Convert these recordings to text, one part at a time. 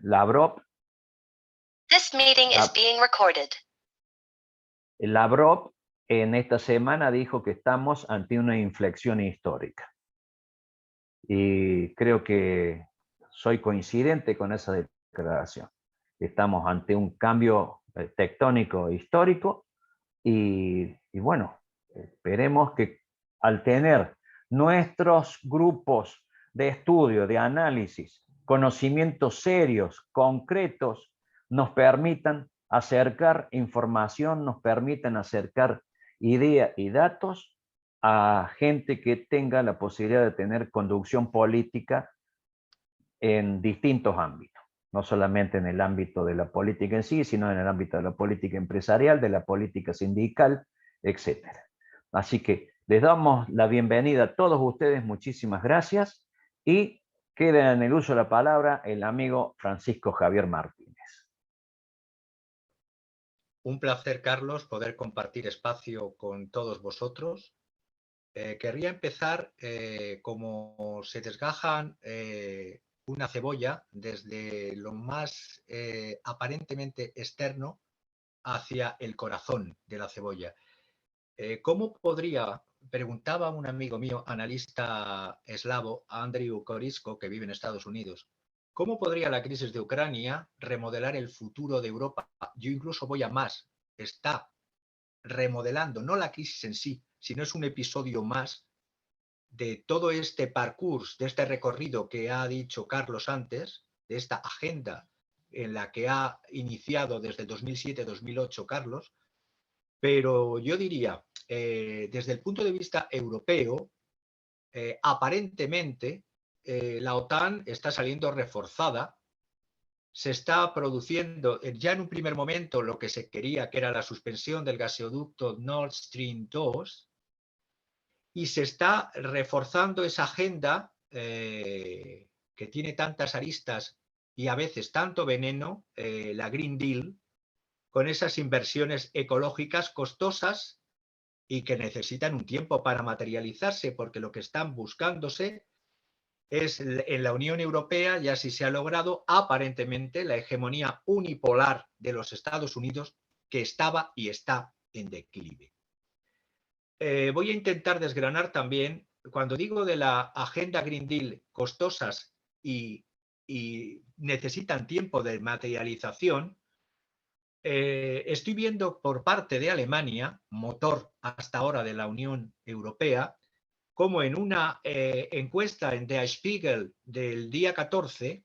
Lavrov. This meeting is being recorded. Lavrov en esta semana dijo que estamos ante una inflexión histórica. Y creo que soy coincidente con esa declaración. Estamos ante un cambio tectónico histórico y bueno, esperemos que al tener nuestros grupos de estudio, de análisis, conocimientos serios, concretos, nos permitan acercar información, nos permitan acercar ideas y datos a gente que tenga la posibilidad de tener conducción política en distintos ámbitos. No solamente en el ámbito de la política en sí, sino en el ámbito de la política empresarial, de la política sindical, etc. Así que les damos la bienvenida a todos ustedes, muchísimas gracias, y queda en el uso de la palabra el amigo Francisco Javier Martínez. Un placer, Carlos, poder compartir espacio con todos vosotros. Querría empezar como se desgajan una cebolla desde lo más aparentemente externo hacia el corazón de la cebolla. ¿Cómo podría, preguntaba un amigo mío, analista eslavo, Andrew Korisko, que vive en Estados Unidos, ¿cómo podría la crisis de Ucrania remodelar el futuro de Europa? Yo incluso voy a más, está remodelando, no la crisis en sí, sino es un episodio más de todo este parcours, de este recorrido que ha dicho Carlos antes, de esta agenda en la que ha iniciado desde el 2007-2008 Carlos, pero yo diría, desde el punto de vista europeo, aparentemente la OTAN está saliendo reforzada, se está produciendo ya en un primer momento lo que se quería, que era la suspensión del gasoducto Nord Stream 2, y se está reforzando esa agenda que tiene tantas aristas y a veces tanto veneno, la Green Deal, con esas inversiones ecológicas costosas y que necesitan un tiempo para materializarse, porque lo que están buscándose es en la Unión Europea, ya sí se ha logrado aparentemente la hegemonía unipolar de los Estados Unidos, que estaba y está en declive. Voy a intentar desgranar también, cuando digo de la agenda Green Deal costosas y necesitan tiempo de materialización, estoy viendo por parte de Alemania, motor hasta ahora de la Unión Europea, como en una encuesta en Der Spiegel del día 14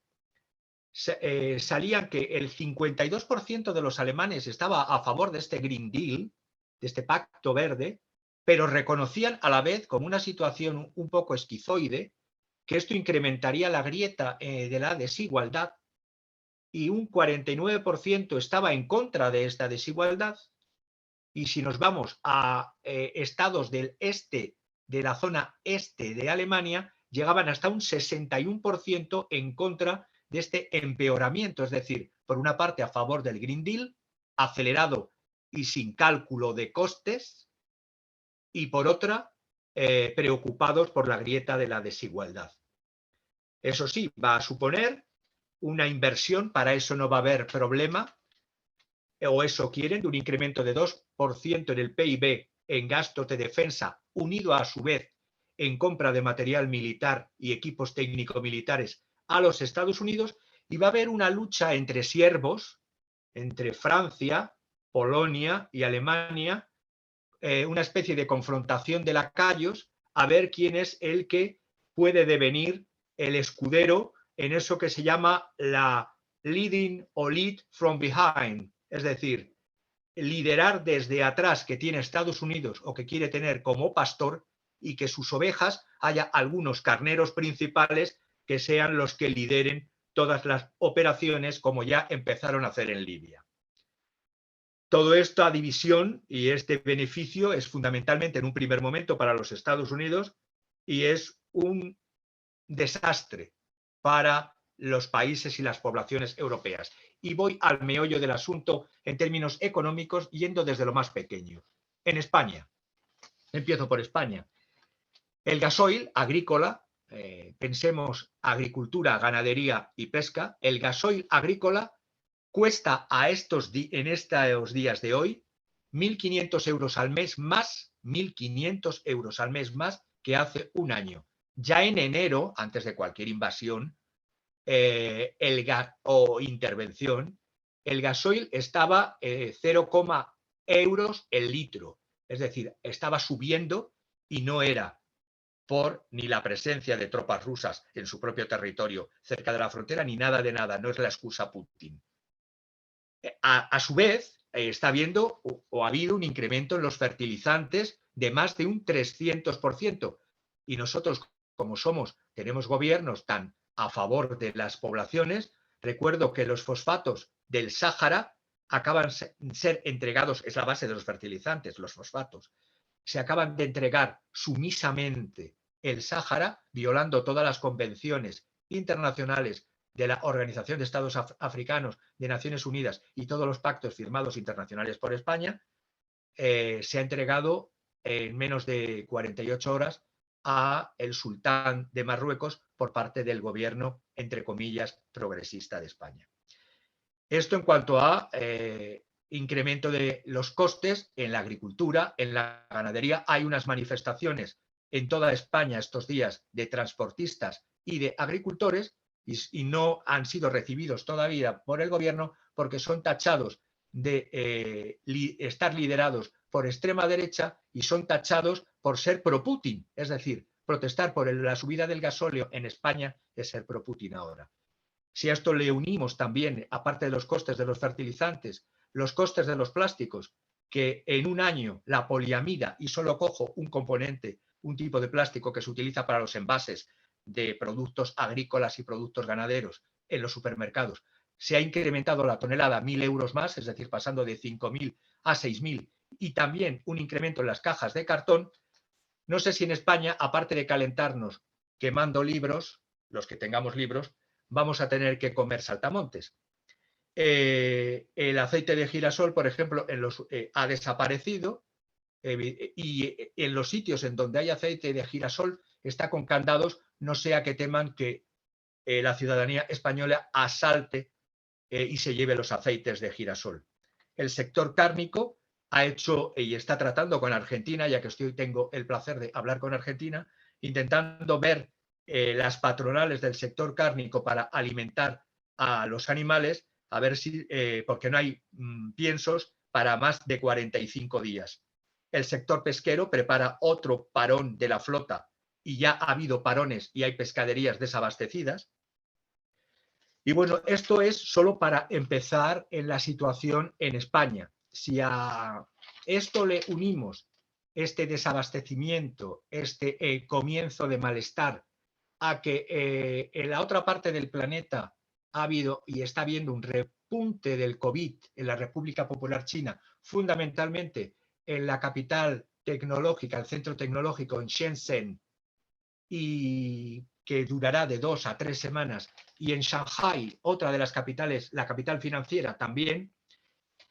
salían que el 52% de los alemanes estaba a favor de este Green Deal, de este pacto verde, pero reconocían a la vez como una situación un poco esquizoide que esto incrementaría la grieta de la desigualdad, y un 49% estaba en contra de esta desigualdad. Y si nos vamos a estados del este, de la zona este de Alemania, llegaban hasta un 61% en contra de este empeoramiento, es decir, por una parte a favor del Green Deal, acelerado y sin cálculo de costes, y por otra, preocupados por la grieta de la desigualdad. Eso sí, va a suponer una inversión, para eso no va a haber problema, o eso quieren, de un incremento de 2% en el PIB en gastos de defensa, unido a su vez en compra de material militar y equipos técnico-militares a los Estados Unidos, y va a haber una lucha entre siervos, entre Francia, Polonia y Alemania, una especie de confrontación de lacayos, a ver quién es el que puede devenir el escudero en eso que se llama la leading o lead from behind, es decir, liderar desde atrás, que tiene Estados Unidos o que quiere tener como pastor, y que sus ovejas haya algunos carneros principales que sean los que lideren todas las operaciones, como ya empezaron a hacer en Libia. Toda esta división y este beneficio es fundamentalmente en un primer momento para los Estados Unidos, y es un desastre para los países y las poblaciones europeas. Y voy al meollo del asunto en términos económicos, yendo desde lo más pequeño. En España, empiezo por España. El gasoil agrícola pensemos agricultura, ganadería y pesca, el gasoil agrícola cuesta en estos días de hoy 1.500 euros al mes más, 1.500 euros al mes más que hace un año. Ya en enero, antes de cualquier invasión o intervención, el gasoil estaba 0, euros el litro. Es decir, estaba subiendo y no era por ni la presencia de tropas rusas en su propio territorio cerca de la frontera, ni nada de nada. No es la excusa Putin. A su vez, está habiendo o ha habido un incremento en los fertilizantes de más de un 300%. Y nosotros, como tenemos gobiernos tan a favor de las poblaciones, recuerdo que los fosfatos del Sáhara acaban de ser entregados, es la base de los fertilizantes, los fosfatos, se acaban de entregar sumisamente el Sáhara, violando todas las convenciones internacionales de la Organización de Estados Africanos, de Naciones Unidas y todos los pactos firmados internacionales por España, se ha entregado en menos de 48 horas a el sultán de Marruecos por parte del gobierno, entre comillas, progresista de España. Esto en cuanto a incremento de los costes en la agricultura, en la ganadería. Hay unas manifestaciones en toda España estos días de transportistas y de agricultores y no han sido recibidos todavía por el gobierno porque son tachados de estar liderados por extrema derecha y son tachados por ser pro-Putin. Es decir, protestar por la subida del gasóleo en España es ser pro-Putin ahora. Si a esto le unimos también, aparte de los costes de los fertilizantes, los costes de los plásticos, que en un año la poliamida, y solo cojo un componente, un tipo de plástico que se utiliza para los envases de productos agrícolas y productos ganaderos en los supermercados, se ha incrementado la tonelada 1.000 euros más, es decir, pasando de 5.000 a 6.000, y también un incremento en las cajas de cartón. No sé si en España, aparte de calentarnos quemando libros, los que tengamos libros, vamos a tener que comer saltamontes. El aceite de girasol, por ejemplo, ha desaparecido y en los sitios en donde hay aceite de girasol está con candados, no sea que teman que la ciudadanía española asalte y se lleve los aceites de girasol. El sector cárnico ha hecho y está tratando con Argentina, ya que tengo el placer de hablar con Argentina, intentando ver las patronales del sector cárnico para alimentar a los animales, a ver si, porque no hay piensos para más de 45 días. El sector pesquero prepara otro parón de la flota y ya ha habido parones y hay pescaderías desabastecidas. Y bueno, esto es solo para empezar en la situación en España. Si a esto le unimos este desabastecimiento, este comienzo de malestar, a que en la otra parte del planeta ha habido y está habiendo un repunte del COVID en la República Popular China, fundamentalmente en la capital tecnológica, el centro tecnológico en Shenzhen, y que durará de 2 a 3 semanas, y en Shanghai, otra de las capitales, la capital financiera también,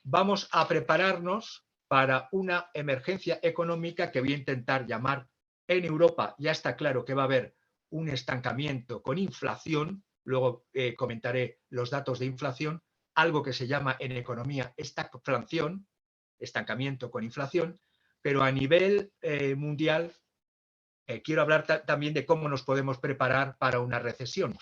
vamos a prepararnos para una emergencia económica que voy a intentar llamar en Europa. Ya está claro que va a haber un estancamiento con inflación, luego comentaré los datos de inflación, algo que se llama en economía estagflación, estancamiento con inflación, pero a nivel mundial quiero hablar también de cómo nos podemos preparar para una recesión.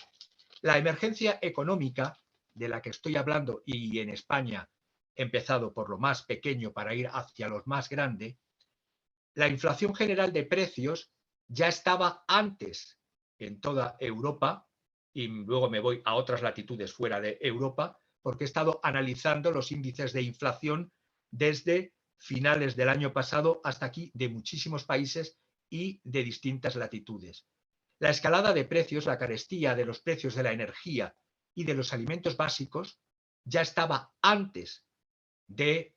La emergencia económica de la que estoy hablando, y en España he empezado por lo más pequeño para ir hacia lo más grande, la inflación general de precios ya estaba antes en toda Europa, y luego me voy a otras latitudes fuera de Europa, porque he estado analizando los índices de inflación desde finales del año pasado hasta aquí, de muchísimos países y de distintas latitudes. La escalada de precios, la carestía de los precios de la energía y de los alimentos básicos ya estaba antes del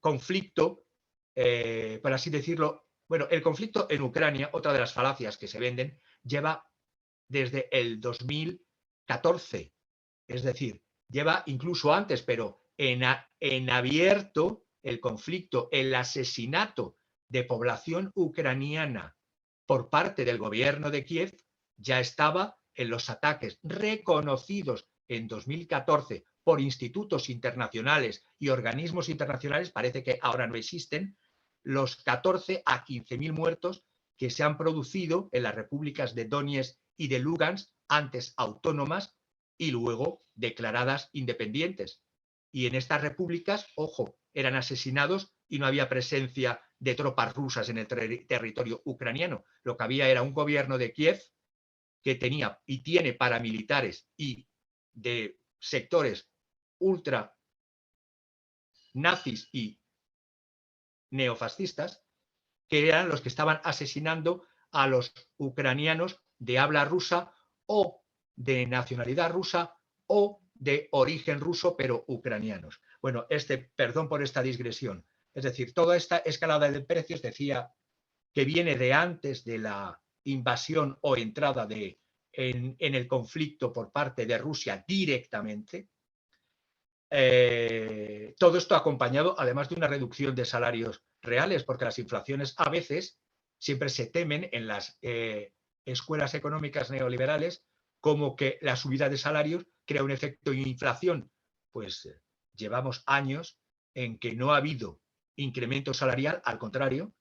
conflicto, por así decirlo. Bueno, el conflicto en Ucrania, otra de las falacias que se venden, lleva desde el 2014, es decir, lleva incluso antes, pero en abierto el conflicto, el asesinato de población ucraniana por parte del gobierno de Kiev ya estaba en los ataques reconocidos en 2014 por institutos internacionales y organismos internacionales, parece que ahora no existen, los 14 a 15.000 muertos que se han producido en las repúblicas de Donetsk y de Lugansk, antes autónomas y luego declaradas independientes. Y en estas repúblicas, ojo, eran asesinados y no había presencia de tropas rusas en el territorio ucraniano. Lo que había era un gobierno de Kiev que tenía y tiene paramilitares y de sectores ultra nazis y neofascistas, que eran los que estaban asesinando a los ucranianos de habla rusa o de nacionalidad rusa o de origen ruso, pero ucranianos. Bueno, perdón por esta digresión. Es decir, toda esta escalada de precios decía que viene de antes de la invasión o entrada en el conflicto por parte de Rusia directamente. Todo esto acompañado además de una reducción de salarios reales, porque las inflaciones a veces siempre se temen en las escuelas económicas neoliberales como que la subida de salarios crea un efecto de inflación. Pues llevamos años en que no ha habido incremento salarial, al contrario,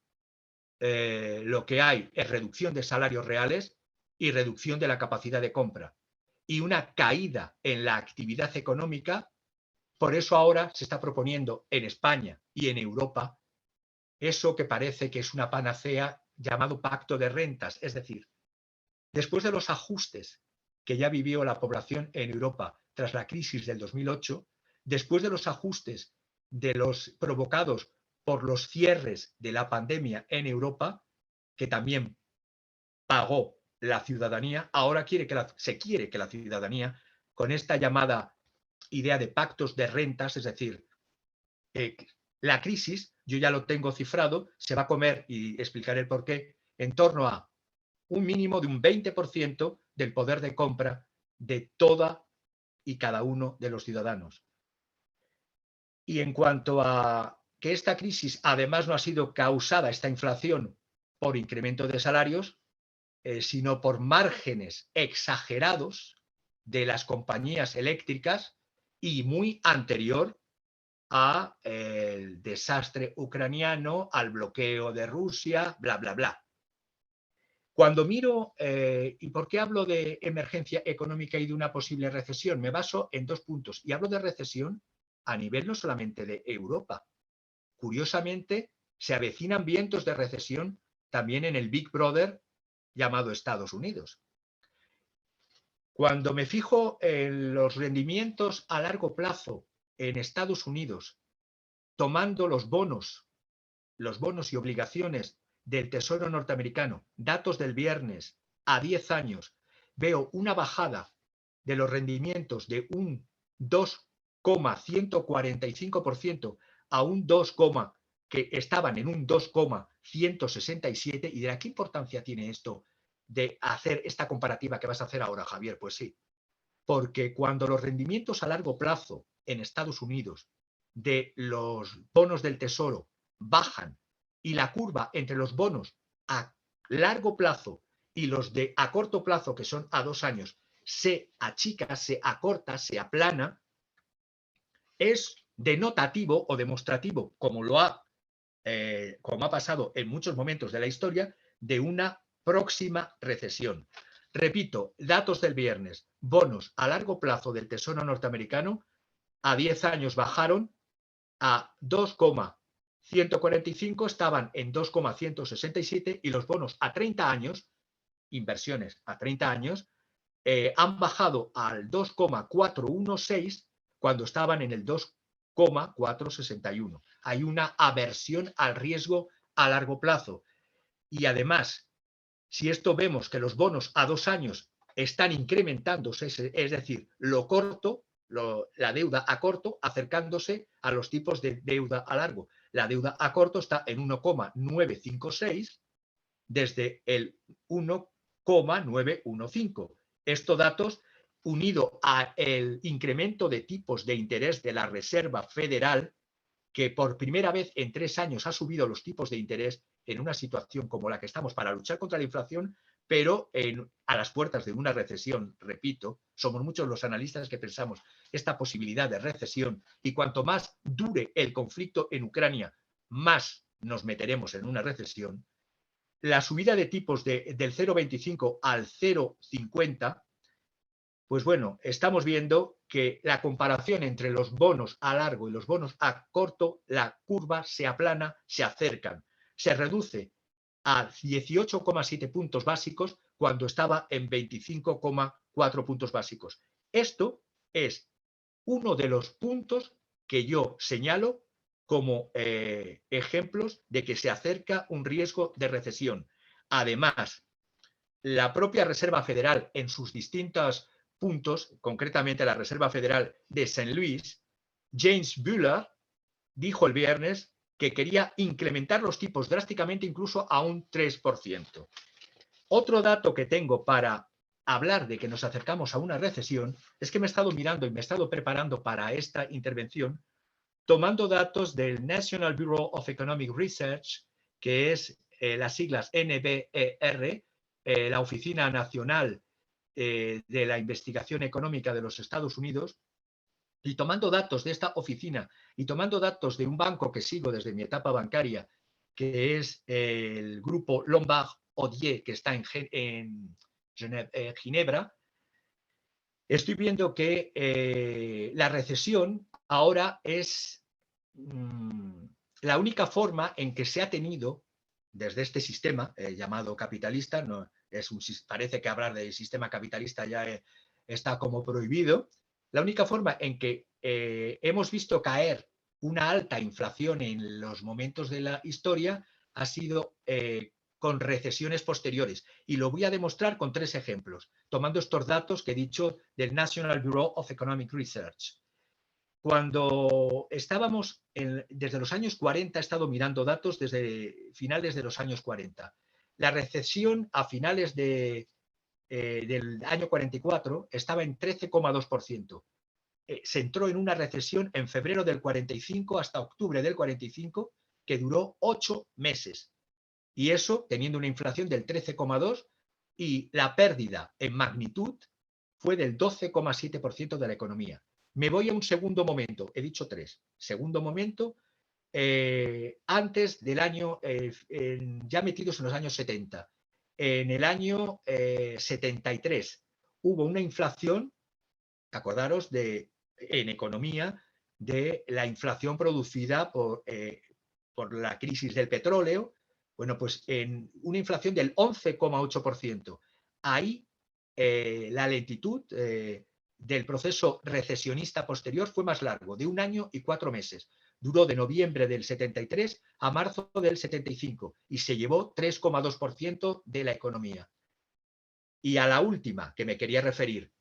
lo que hay es reducción de salarios reales y reducción de la capacidad de compra y una caída en la actividad económica. Por eso ahora se está proponiendo en España y en Europa eso que parece que es una panacea llamado pacto de rentas. Es decir, después de los ajustes que ya vivió la población en Europa tras la crisis del 2008, después de los ajustes de los provocados por los cierres de la pandemia en Europa, que también pagó la ciudadanía, ahora se quiere que la ciudadanía, con esta llamada idea de pactos de rentas, es decir, la crisis, yo ya lo tengo cifrado, se va a comer, y explicaré el por qué, en torno a un mínimo de un 20% del poder de compra de toda y cada uno de los ciudadanos. Y en cuanto a que esta crisis además no ha sido causada, esta inflación, por incremento de salarios, sino por márgenes exagerados de las compañías eléctricas y muy anterior al desastre ucraniano, al bloqueo de Rusia, bla, bla, bla. Cuando miro, ¿y por qué hablo de emergencia económica y de una posible recesión? Me baso en dos puntos. Y hablo de recesión a nivel no solamente de Europa. Curiosamente, se avecinan vientos de recesión también en el Big Brother llamado Estados Unidos. Cuando me fijo en los rendimientos a largo plazo en Estados Unidos, tomando los bonos y obligaciones del Tesoro norteamericano, datos del viernes a 10 años, veo una bajada de los rendimientos de un 2,145% a un 2, que estaban en un 2,167. Y dirá, ¿qué importancia tiene esto de hacer esta comparativa que vas a hacer ahora, Javier? Pues sí, porque cuando los rendimientos a largo plazo en Estados Unidos de los bonos del Tesoro bajan y la curva entre los bonos a largo plazo y los de a corto plazo, que son a 2 años, se achica, se acorta, se aplana, es denotativo o demostrativo, como ha pasado en muchos momentos de la historia, de una próxima recesión. Repito, datos del viernes, bonos a largo plazo del Tesoro norteamericano a 10 años bajaron a 2,145, estaban en 2,167, y los bonos a 30 años, inversiones a 30 años, han bajado al 2,416 cuando estaban en el 2,461. Hay una aversión al riesgo a largo plazo. Y además, si esto vemos que los bonos a 2 años están incrementándose, es decir, lo corto, la deuda a corto, acercándose a los tipos de deuda a largo. La deuda a corto está en 1,956 desde el 1,915. Estos datos, unido al incremento de tipos de interés de la Reserva Federal, que por primera vez en 3 años ha subido los tipos de interés, en una situación como la que estamos para luchar contra la inflación, pero a las puertas de una recesión, repito, somos muchos los analistas que pensamos esta posibilidad de recesión, y cuanto más dure el conflicto en Ucrania, más nos meteremos en una recesión. La subida de tipos del 0,25 al 0,50, pues bueno, estamos viendo que la comparación entre los bonos a largo y los bonos a corto, la curva se aplana, se acercan, se reduce a 18,7 puntos básicos cuando estaba en 25,4 puntos básicos. Esto es uno de los puntos que yo señalo como ejemplos de que se acerca un riesgo de recesión. Además, la propia Reserva Federal en sus distintos puntos, concretamente la Reserva Federal de St. Louis, James Bullard dijo el viernes que quería incrementar los tipos drásticamente incluso a un 3%. Otro dato que tengo para hablar de que nos acercamos a una recesión es que me he estado mirando y me he estado preparando para esta intervención tomando datos del National Bureau of Economic Research, que es las siglas NBER, la Oficina Nacional de la Investigación Económica de los Estados Unidos, y tomando datos de esta oficina y tomando datos de un banco que sigo desde mi etapa bancaria, que es el grupo Lombard-Odier, que está en Ginebra, estoy viendo que la recesión ahora es la única forma en que se ha tenido desde este sistema llamado capitalista. No, parece que hablar de sistema capitalista ya está como prohibido. La única forma en que hemos visto caer una alta inflación en los momentos de la historia ha sido con recesiones posteriores. Y lo voy a demostrar con 3 ejemplos, tomando estos datos que he dicho del National Bureau of Economic Research. Cuando estábamos, desde los años 40, he estado mirando datos desde finales de los años 40. La recesión a finales del año 44 estaba en 13,2%. Se entró en una recesión en febrero del 45 hasta octubre del 45, que duró 8 meses. Y eso teniendo una inflación del 13,2%, y la pérdida en magnitud fue del 12,7% de la economía. Me voy a un segundo momento, he dicho 3. Segundo momento, antes del año, ya metidos en los años 70. En el año 73 hubo una inflación, acordaros, en economía, de la inflación producida por la crisis del petróleo. Bueno, pues en una inflación del 11,8%. Ahí la lentitud del proceso recesionista posterior fue más largo, de 1 año y 4 meses. Duró de noviembre del 73 a marzo del 75 y se llevó 3,2% de la economía. Y a la última que me quería referir,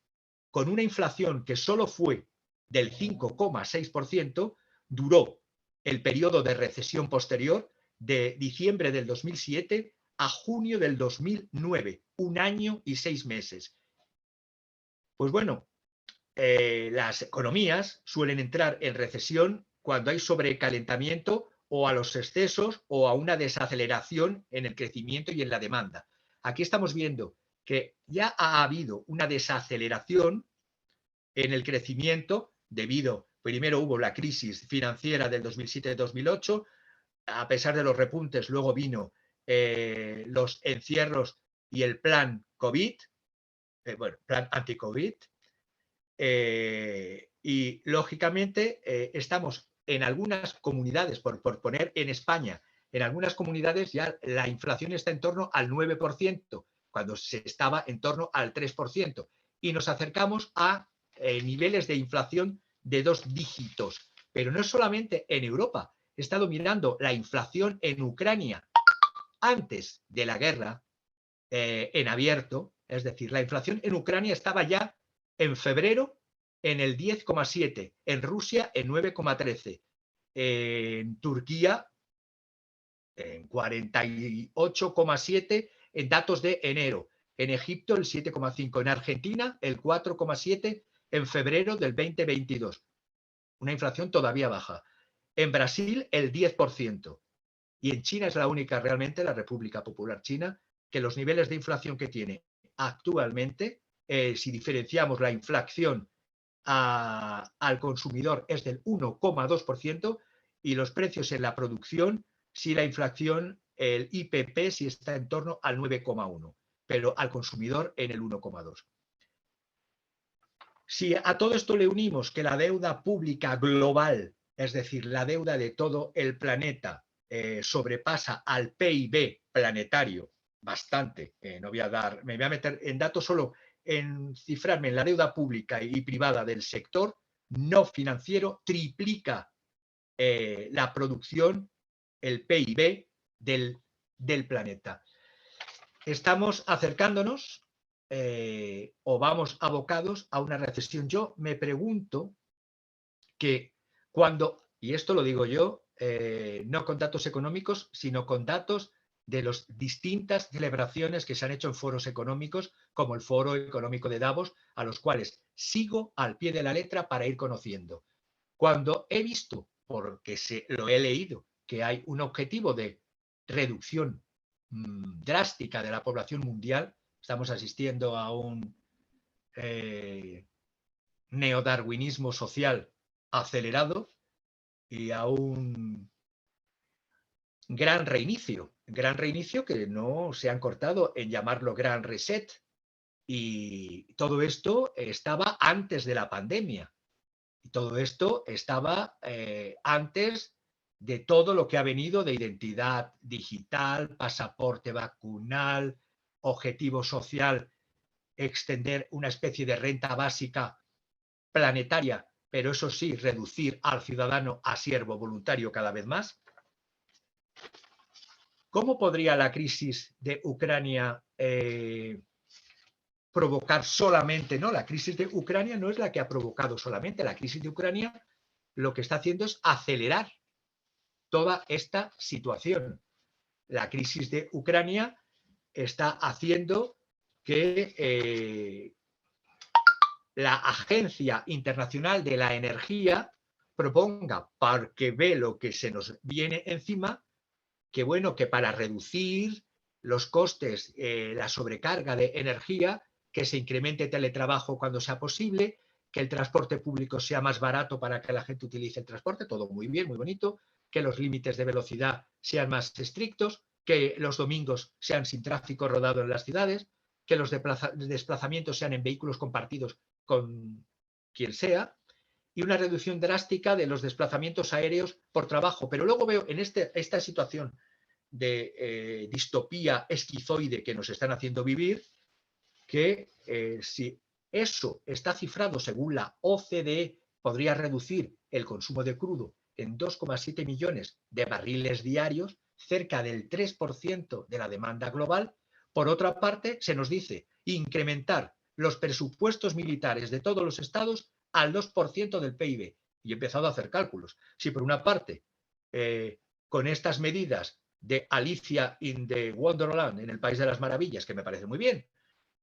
con una inflación que solo fue del 5,6%, duró el periodo de recesión posterior de diciembre del 2007 a junio del 2009, 1 año y 6 meses. Pues bueno, las economías suelen entrar en recesión cuando hay sobrecalentamiento o a los excesos o a una desaceleración en el crecimiento y en la demanda. Aquí estamos viendo que ya ha habido una desaceleración en el crecimiento debido, primero hubo la crisis financiera del 2007-2008, a pesar de los repuntes, luego vino los encierros y el plan COVID, plan anti-COVID, y lógicamente estamos en algunas comunidades, por poner en España, en algunas comunidades ya la inflación está en torno al 9%, cuando se estaba en torno al 3%, y nos acercamos a niveles de inflación de 2 dígitos. Pero no es solamente en Europa. He estado mirando la inflación en Ucrania antes de la guerra en abierto, es decir, la inflación en Ucrania estaba ya en febrero en el 10,7, en Rusia en 9,13, en Turquía en 48,7 en datos de enero, en Egipto el 7,5, en Argentina el 4,7 en febrero del 2022, una inflación todavía baja. En Brasil el 10%. Y en China es la única realmente, la República Popular China, que los niveles de inflación que tiene actualmente, si diferenciamos la inflación al consumidor, es del 1,2%, y los precios en la producción, si la inflación, el IPP, si está en torno al 9,1%, pero al consumidor en el 1,2%. Si a todo esto le unimos que la deuda pública global, es decir, la deuda de todo el planeta, sobrepasa al PIB planetario bastante, me voy a meter en datos solo en cifrarme en la deuda pública y privada del sector no financiero, triplica la producción, el PIB del planeta. Estamos acercándonos o vamos abocados a una recesión. Yo me pregunto que cuando, y esto lo digo yo, no con datos económicos, sino con datos de las distintas celebraciones que se han hecho en foros económicos, como el Foro Económico de Davos, a los cuales sigo al pie de la letra para ir conociendo. Cuando he visto, porque lo he leído, que hay un objetivo de reducción drástica de la población mundial, estamos asistiendo a un neodarwinismo social acelerado y a un gran reinicio que no se han cortado en llamarlo gran reset, y todo esto estaba antes de la pandemia y todo esto estaba antes de todo lo que ha venido de identidad digital, pasaporte vacunal, objetivo social, extender una especie de renta básica planetaria, pero eso sí, reducir al ciudadano a siervo voluntario cada vez más. ¿Cómo podría la crisis de Ucrania provocar solamente? No, la crisis de Ucrania no es la que ha provocado solamente. La crisis de Ucrania lo que está haciendo es acelerar toda esta situación. La crisis de Ucrania está haciendo que la Agencia Internacional de la Energía proponga, porque ve lo que se nos viene encima, que bueno, que para reducir los costes, la sobrecarga de energía, que se incremente teletrabajo cuando sea posible, que el transporte público sea más barato para que la gente utilice el transporte, todo muy bien, muy bonito, que los límites de velocidad sean más estrictos, que los domingos sean sin tráfico rodado en las ciudades, que los desplazamientos sean en vehículos compartidos con quien sea, y una reducción drástica de los desplazamientos aéreos por trabajo. Pero luego veo en esta situación de distopía esquizoide que nos están haciendo vivir, que si eso está cifrado según la OCDE, podría reducir el consumo de crudo en 2,7 millones de barriles diarios, cerca del 3% de la demanda global. Por otra parte, se nos dice incrementar los presupuestos militares de todos los estados al 2% del PIB. Y he empezado a hacer cálculos. Si por una parte, con estas medidas de Alicia in the Wonderland, en el País de las Maravillas, que me parece muy bien,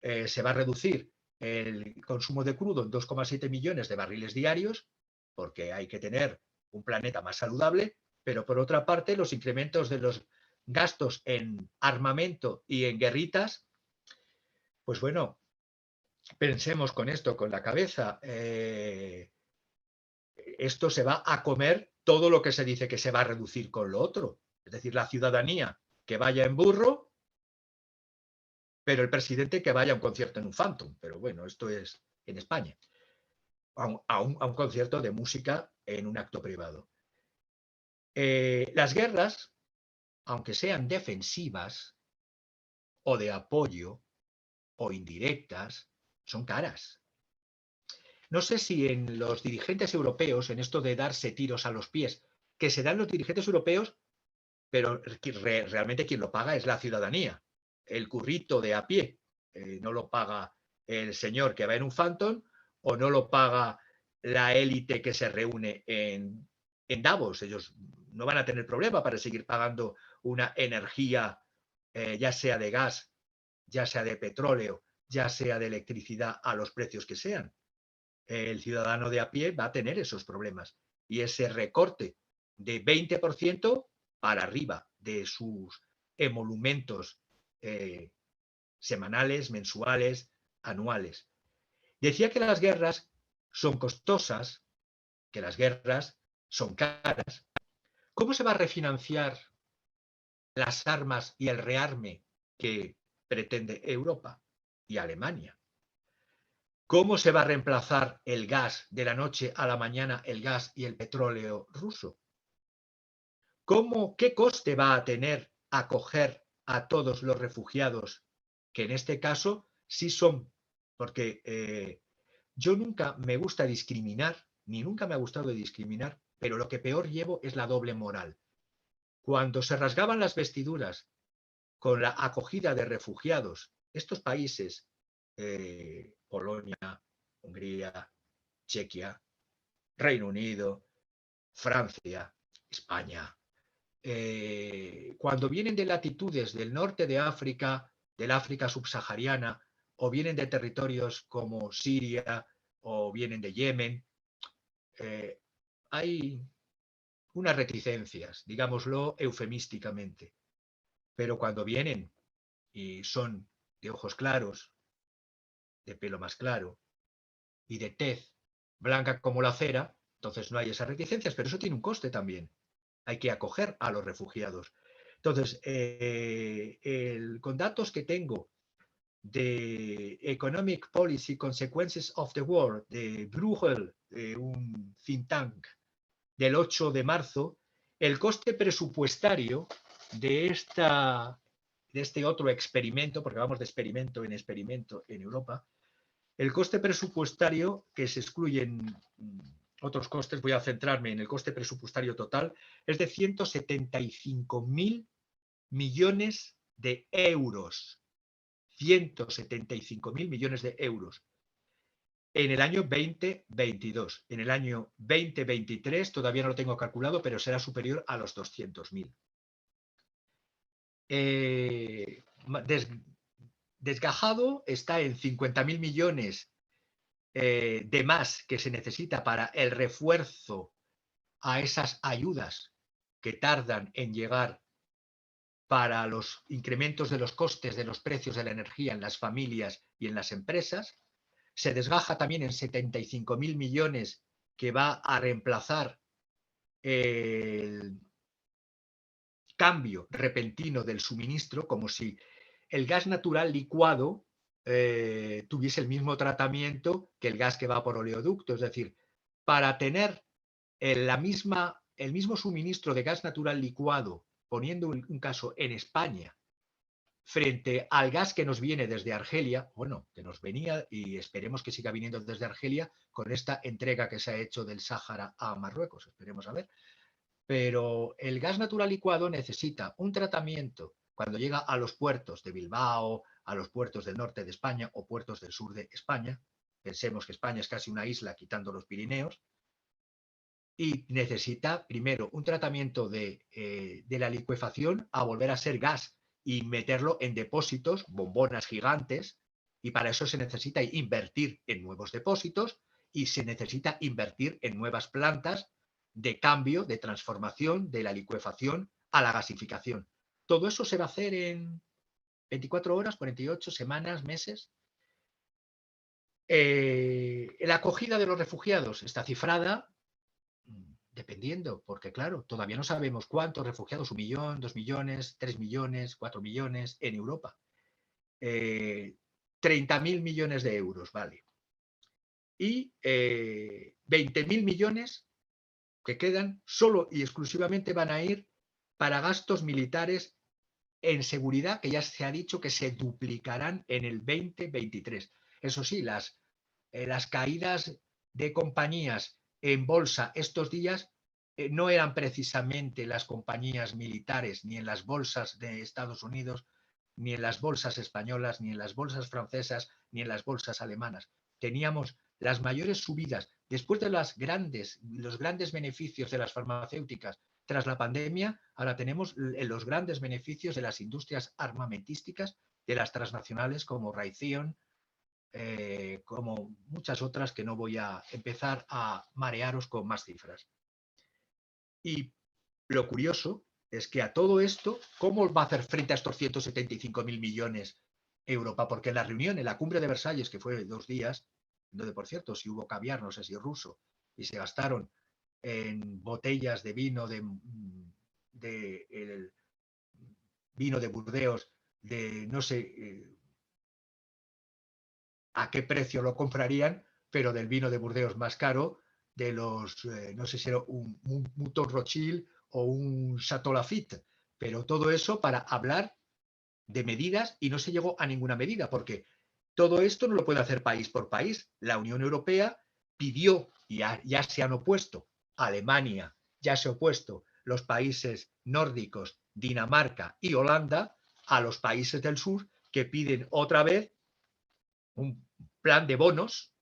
se va a reducir el consumo de crudo en 2,7 millones de barriles diarios, porque hay que tener un planeta más saludable, pero por otra parte los incrementos de los gastos en armamento y en guerritas, pues bueno, pensemos con esto, con la cabeza, esto se va a comer todo lo que se dice que se va a reducir con lo otro, es decir, la ciudadanía que vaya en burro, pero el presidente que vaya a un concierto en un Phantom. Pero bueno, esto es en España. A un concierto de música en un acto privado. Las guerras, aunque sean defensivas o de apoyo o indirectas, son caras. No sé si en los dirigentes europeos, en esto de darse tiros a los pies, que se dan los dirigentes europeos, pero realmente quien lo paga es la ciudadanía. El currito de a pie no lo paga el señor que va en un Phantom, o no lo paga la élite que se reúne en Davos. Ellos no van a tener problema para seguir pagando una energía, ya sea de gas, ya sea de petróleo, ya sea de electricidad, a los precios que sean. El ciudadano de a pie va a tener esos problemas. Y ese recorte de 20% para arriba de sus emolumentos semanales, mensuales, anuales. Decía que las guerras son costosas, que las guerras son caras. ¿Cómo se va a refinanciar las armas y el rearme que pretende Europa y Alemania? ¿Cómo se va a reemplazar el gas de la noche a la mañana, el gas y el petróleo ruso? ¿Qué coste va a tener acoger a todos los refugiados, que en este caso sí son, porque yo nunca me gusta discriminar, ni nunca me ha gustado discriminar, pero lo que peor llevo es la doble moral. Cuando se rasgaban las vestiduras con la acogida de refugiados, estos países, Polonia, Hungría, Chequia, Reino Unido, Francia, España, cuando vienen de latitudes del norte de África, del África subsahariana, o vienen de territorios como Siria, o vienen de Yemen, hay unas reticencias, digámoslo eufemísticamente. Pero cuando vienen y son de ojos claros, de pelo más claro y de tez blanca como la cera, entonces no hay esas reticencias, pero eso tiene un coste también. Hay que acoger a los refugiados. Entonces, con datos que tengo de Economic Policy Consequences of the War, de Bruegel, un think tank, del 8 de marzo, el coste presupuestario de este otro experimento, porque vamos de experimento en Europa, el coste presupuestario, que se excluyen otros costes, voy a centrarme en el coste presupuestario total, es de 175.000 millones de euros. 175.000 millones de euros en el año 2022. En el año 2023 todavía no lo tengo calculado, pero será superior a los 200.000. Desgajado está en 50.000 millones de más que se necesita para el refuerzo a esas ayudas que tardan en llegar para los incrementos de los costes de los precios de la energía en las familias y en las empresas. Se desgaja también en 75.000 millones que va a reemplazar el cambio repentino del suministro, como si el gas natural licuado tuviese el mismo tratamiento que el gas que va por oleoducto. Es decir, para tener el mismo suministro de gas natural licuado, poniendo un caso en España, frente al gas que nos viene desde Argelia, bueno, que nos venía y esperemos que siga viniendo desde Argelia con esta entrega que se ha hecho del Sáhara a Marruecos, esperemos a ver. Pero el gas natural licuado necesita un tratamiento cuando llega a los puertos de Bilbao, a los puertos del norte de España o puertos del sur de España. Pensemos que España es casi una isla quitando los Pirineos. Y necesita primero un tratamiento de la licuefacción a volver a ser gas y meterlo en depósitos, bombonas gigantes, y para eso se necesita invertir en nuevos depósitos y se necesita invertir en nuevas plantas de cambio, de transformación de la licuefacción a la gasificación. Todo eso se va a hacer en 24 horas, 48 semanas, meses. La acogida de los refugiados está cifrada dependiendo, porque claro, todavía no sabemos cuántos refugiados, 1 millón, 2 millones, 3 millones, 4 millones en Europa. 30.000 millones de euros, vale. Y 20.000 millones que quedan solo y exclusivamente van a ir para gastos militares en seguridad, que ya se ha dicho que se duplicarán en el 2023. Eso sí, las caídas de compañías en bolsa estos días no eran precisamente las compañías militares, ni en las bolsas de Estados Unidos, ni en las bolsas españolas, ni en las bolsas francesas, ni en las bolsas alemanas. Teníamos las mayores subidas después de los grandes beneficios de las farmacéuticas tras la pandemia. Ahora tenemos los grandes beneficios de las industrias armamentísticas, de las transnacionales como Raytheon, como muchas otras que no voy a empezar a marearos con más cifras. Y lo curioso es que a todo esto, ¿cómo va a hacer frente a estos 175.000 millones Europa? Porque en la reunión, en la cumbre de Versalles, que fue 2 días, donde por cierto, si hubo caviar, no sé si ruso, y se gastaron en botellas de vino el vino de Burdeos, de no sé a qué precio lo comprarían, pero del vino de Burdeos más caro, de los, no sé si era un Mouton Rothschild o un Chateau Lafite, pero todo eso para hablar de medidas y no se llegó a ninguna medida, porque todo esto no lo puede hacer país por país. La Unión Europea pidió, y ya se han opuesto, Alemania ya se ha opuesto, los países nórdicos, Dinamarca y Holanda, a los países del sur que piden otra vez un plan de bonos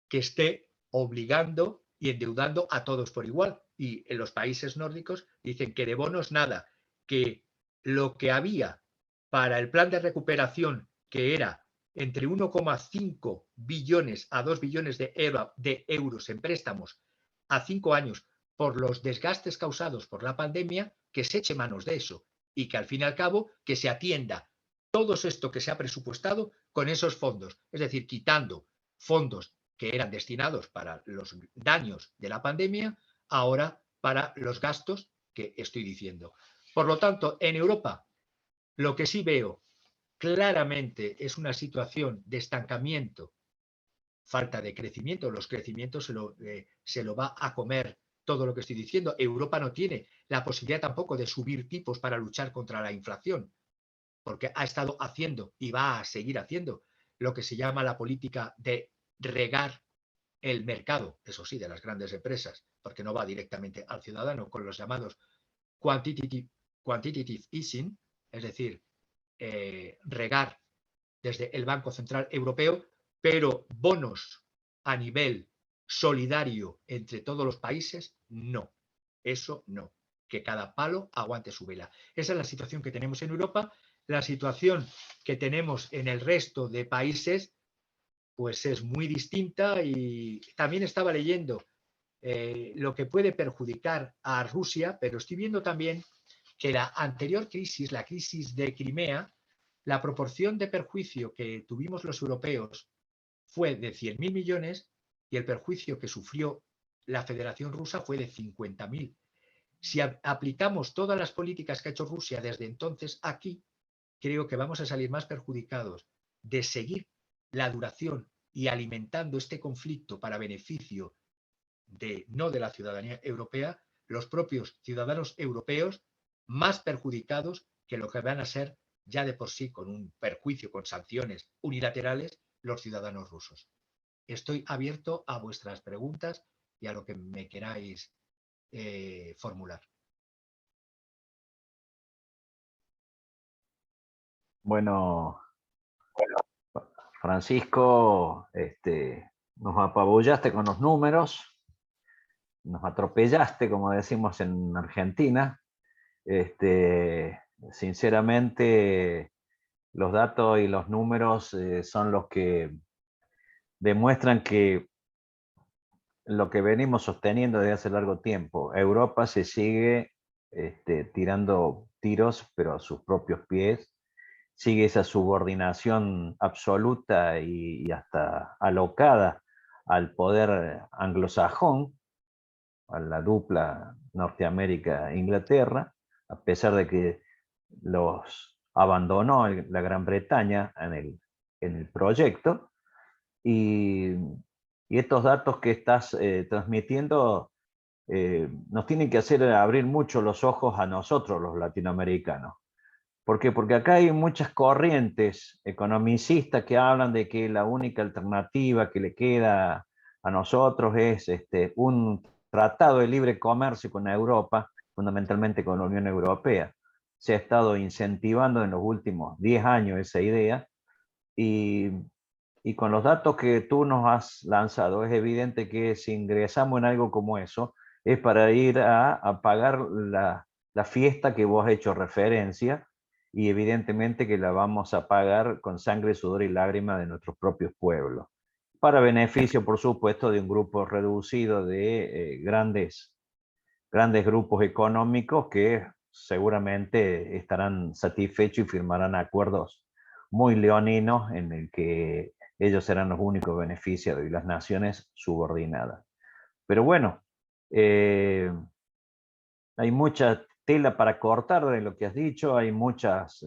que esté obligando y endeudando a todos por igual. Y en los países nórdicos dicen que de bonos nada, que lo que había para el plan de recuperación, que era entre 1,5 billones a 2 billones de euros en préstamos a 5 años por los desgastes causados por la pandemia, que se eche manos de eso y que al fin y al cabo que se atienda todo esto que se ha presupuestado con esos fondos, es decir, quitando fondos que eran destinados para los daños de la pandemia, ahora para los gastos que estoy diciendo. Por lo tanto, en Europa, lo que sí veo claramente es una situación de estancamiento, falta de crecimiento. Los crecimientos se lo va a comer todo lo que estoy diciendo. Europa no tiene la posibilidad tampoco de subir tipos para luchar contra la inflación, porque ha estado haciendo y va a seguir haciendo lo que se llama la política de regar el mercado, eso sí, de las grandes empresas, porque no va directamente al ciudadano con los llamados quantitative easing, es decir, regar desde el Banco Central Europeo, pero bonos a nivel solidario entre todos los países, no. Eso no. Que cada palo aguante su vela. Esa es la situación que tenemos en Europa. La situación que tenemos en el resto de países pues es muy distinta, y también estaba leyendo lo que puede perjudicar a Rusia, pero estoy viendo también que la anterior crisis, la crisis de Crimea, la proporción de perjuicio que tuvimos los europeos fue de 100.000 millones y el perjuicio que sufrió la Federación Rusa fue de 50.000. Si aplicamos todas las políticas que ha hecho Rusia desde entonces aquí, creo que vamos a salir más perjudicados de seguir la duración y alimentando este conflicto para beneficio no de la ciudadanía europea, los propios ciudadanos europeos más perjudicados que lo que van a ser ya de por sí con un perjuicio, con sanciones unilaterales, los ciudadanos rusos. Estoy abierto a vuestras preguntas y a lo que me queráis formular. Bueno, Francisco, nos apabullaste con los números, nos atropellaste, como decimos en Argentina. Sinceramente, los datos y los números son los que demuestran que lo que venimos sosteniendo desde hace largo tiempo. Europa se sigue tirando tiros, pero a sus propios pies. Sigue esa subordinación absoluta y hasta alocada al poder anglosajón, a la dupla Norteamérica-Inglaterra, a pesar de que los abandonó la Gran Bretaña en el proyecto. Y estos datos que estás transmitiendo nos tienen que hacer abrir mucho los ojos a nosotros, los latinoamericanos. ¿Por qué? Porque acá hay muchas corrientes economicistas que hablan de que la única alternativa que le queda a nosotros es un tratado de libre comercio con Europa, fundamentalmente con la Unión Europea. Se ha estado incentivando en los últimos 10 años esa idea, y con los datos que tú nos has lanzado, es evidente que si ingresamos en algo como eso, es para ir a pagar la fiesta que vos has hecho referencia, y evidentemente que la vamos a pagar con sangre, sudor y lágrimas de nuestros propios pueblos, para beneficio, por supuesto, de un grupo reducido de grandes grupos económicos que seguramente estarán satisfechos y firmarán acuerdos muy leoninos en el que ellos serán los únicos beneficiados y las naciones subordinadas. Pero bueno, hay mucha tela para cortar de lo que has dicho, hay muchas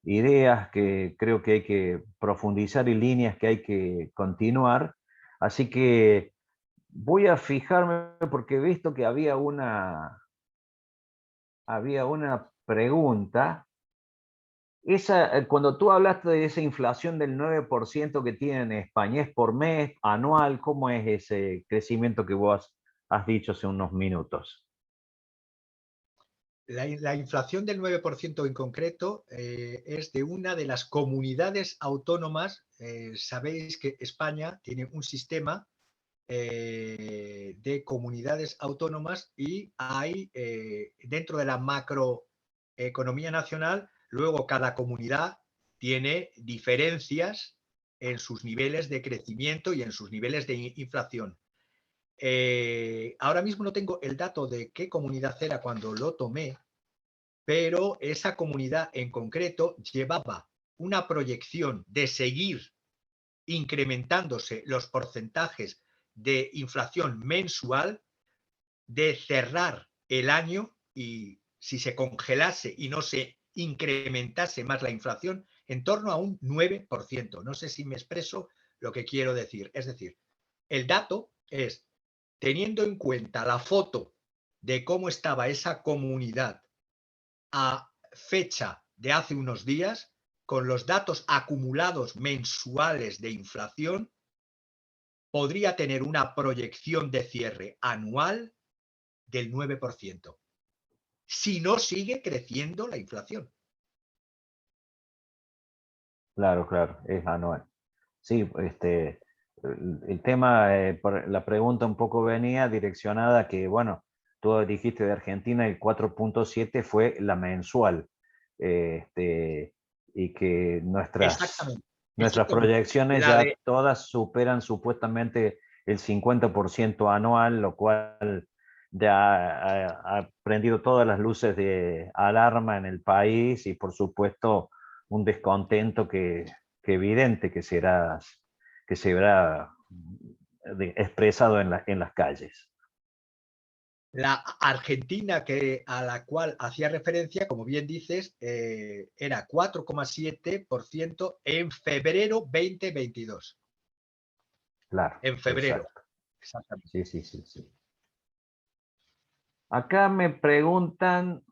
ideas que creo que hay que profundizar y líneas que hay que continuar. Así que voy a fijarme porque he visto que había una pregunta. Cuando tú hablaste de esa inflación del 9% que tiene en España, ¿es por mes, anual? ¿Cómo es ese crecimiento que vos has dicho hace unos minutos? La inflación del 9% en concreto es de una de las comunidades autónomas. Sabéis que España tiene un sistema de comunidades autónomas y hay dentro de la macroeconomía nacional, luego cada comunidad tiene diferencias en sus niveles de crecimiento y en sus niveles de inflación. Ahora mismo no tengo el dato de qué comunidad era cuando lo tomé, pero esa comunidad en concreto llevaba una proyección de seguir incrementándose los porcentajes de inflación mensual, de cerrar el año y si se congelase y no se incrementase más la inflación, en torno a un 9%. No sé si me expreso lo que quiero decir. Es decir, el dato es, teniendo en cuenta la foto de cómo estaba esa comunidad a fecha de hace unos días, con los datos acumulados mensuales de inflación, podría tener una proyección de cierre anual del 9%, si no sigue creciendo la inflación. Claro, claro, es anual. Sí, el tema, la pregunta un poco venía direccionada a que, bueno, tú dijiste de Argentina, el 4,7 fue la mensual, y que Exactamente. nuestras Exactamente. proyecciones La ya de, todas superan supuestamente el 50% anual, lo cual ya ha prendido todas las luces de alarma en el país y por supuesto un descontento que evidente que se verá expresado en las calles. la Argentina a la cual hacía referencia, como bien dices, era 4,7% en febrero 2022. Claro, En febrero, exacto. exactamente. Sí, sí, sí, sí. Acá me preguntan,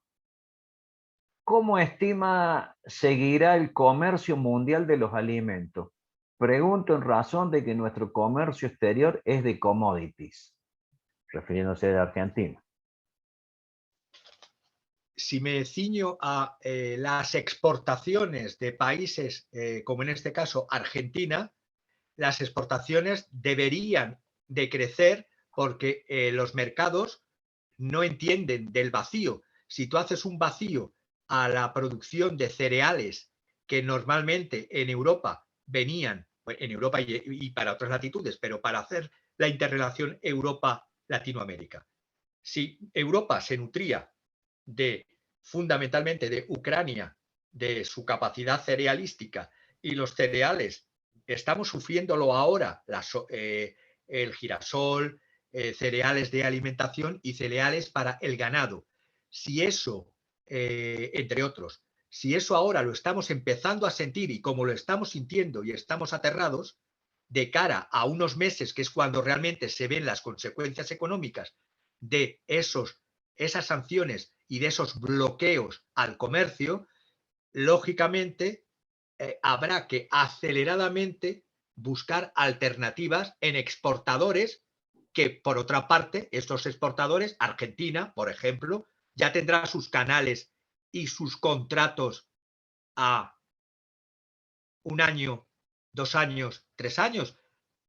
¿cómo estima seguirá el comercio mundial de los alimentos? Pregunto en razón de que nuestro comercio exterior es de commodities, refiriéndose a Argentina. Si me ciño a las exportaciones de países como en este caso Argentina, las exportaciones deberían de crecer porque los mercados no entienden del vacío. Si tú haces un vacío a la producción de cereales que normalmente en Europa venían, en Europa y para otras latitudes, pero para hacer la interrelación Europa-Latinoamérica. Si Europa se nutría fundamentalmente de Ucrania, de su capacidad cerealística, y los cereales estamos sufriéndolo ahora, el girasol, cereales de alimentación y cereales para el ganado. Si eso, entre otros, si eso ahora lo estamos empezando a sentir y como lo estamos sintiendo y estamos aterrados, de cara a unos meses, que es cuando realmente se ven las consecuencias económicas de esas sanciones y de esos bloqueos al comercio, lógicamente habrá que aceleradamente buscar alternativas en exportadores que, por otra parte, estos exportadores, Argentina, por ejemplo, ya tendrá sus canales y sus contratos a un año, 2 años, 3 años,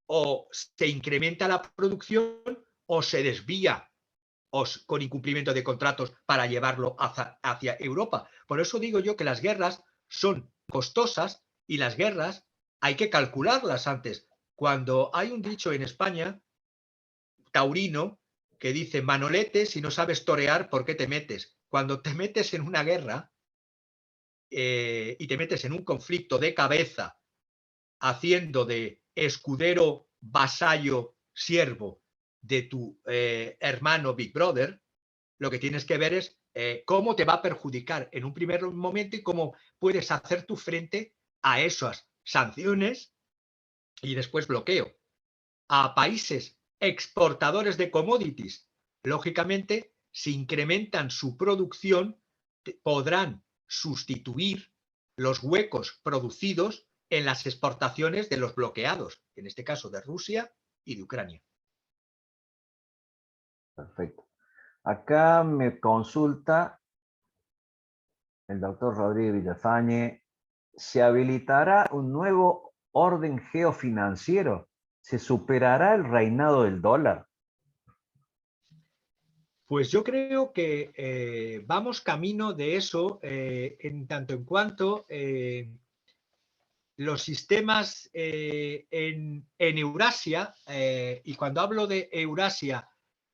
o se incrementa la producción o se desvía con incumplimiento de contratos para llevarlo hacia Europa. Por eso digo yo que las guerras son costosas y las guerras hay que calcularlas antes. Cuando hay un dicho en España, taurino, que dice: Manolete, si no sabes torear, ¿por qué te metes? Cuando te metes en una guerra y te metes en un conflicto de cabeza, haciendo de escudero, vasallo, siervo de tu hermano Big Brother, lo que tienes que ver es cómo te va a perjudicar en un primer momento y cómo puedes hacer tu frente a esas sanciones y después bloqueo. A países exportadores de commodities, lógicamente, si incrementan su producción, podrán sustituir los huecos producidos en las exportaciones de los bloqueados, en este caso de Rusia y de Ucrania. Perfecto. Acá me consulta el doctor Rodríguez Villafañe, ¿se habilitará un nuevo orden geofinanciero? ¿Se superará el reinado del dólar? Pues yo creo que vamos camino de eso en tanto en cuanto los sistemas en Eurasia, y cuando hablo de Eurasia,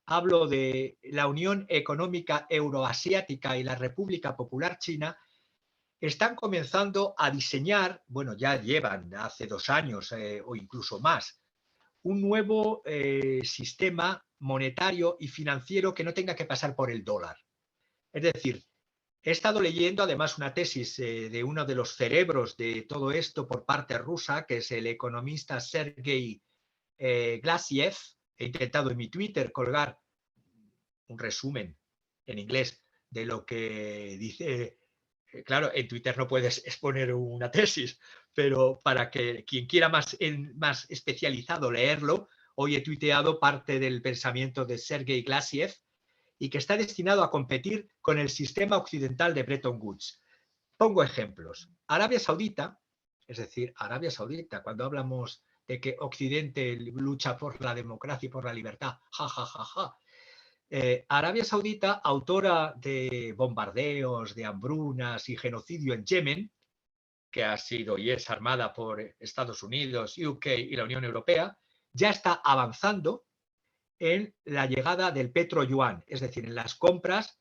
hablo de la Unión Económica Euroasiática y la República Popular China, están comenzando a diseñar, bueno, ya llevan hace 2 años o incluso más, un nuevo sistema monetario y financiero que no tenga que pasar por el dólar. Es decir, he estado leyendo además una tesis de uno de los cerebros de todo esto por parte rusa, que es el economista Sergei Glassiev. He intentado en mi Twitter colgar un resumen en inglés de lo que dice. Claro, en Twitter no puedes exponer una tesis, pero para que quien quiera más especializado leerlo, hoy he tuiteado parte del pensamiento de Sergei Glassiev y que está destinado a competir con el sistema occidental de Bretton Woods. Pongo ejemplos. Arabia Saudita, es decir, Arabia Saudita, cuando hablamos de que Occidente lucha por la democracia y por la libertad, ja, ja, ja, ja. Arabia Saudita, autora de bombardeos, de hambrunas y genocidio en Yemen, que ha sido y es armada por Estados Unidos, UK y la Unión Europea, ya está avanzando en la llegada del petroyuan, es decir, en las compras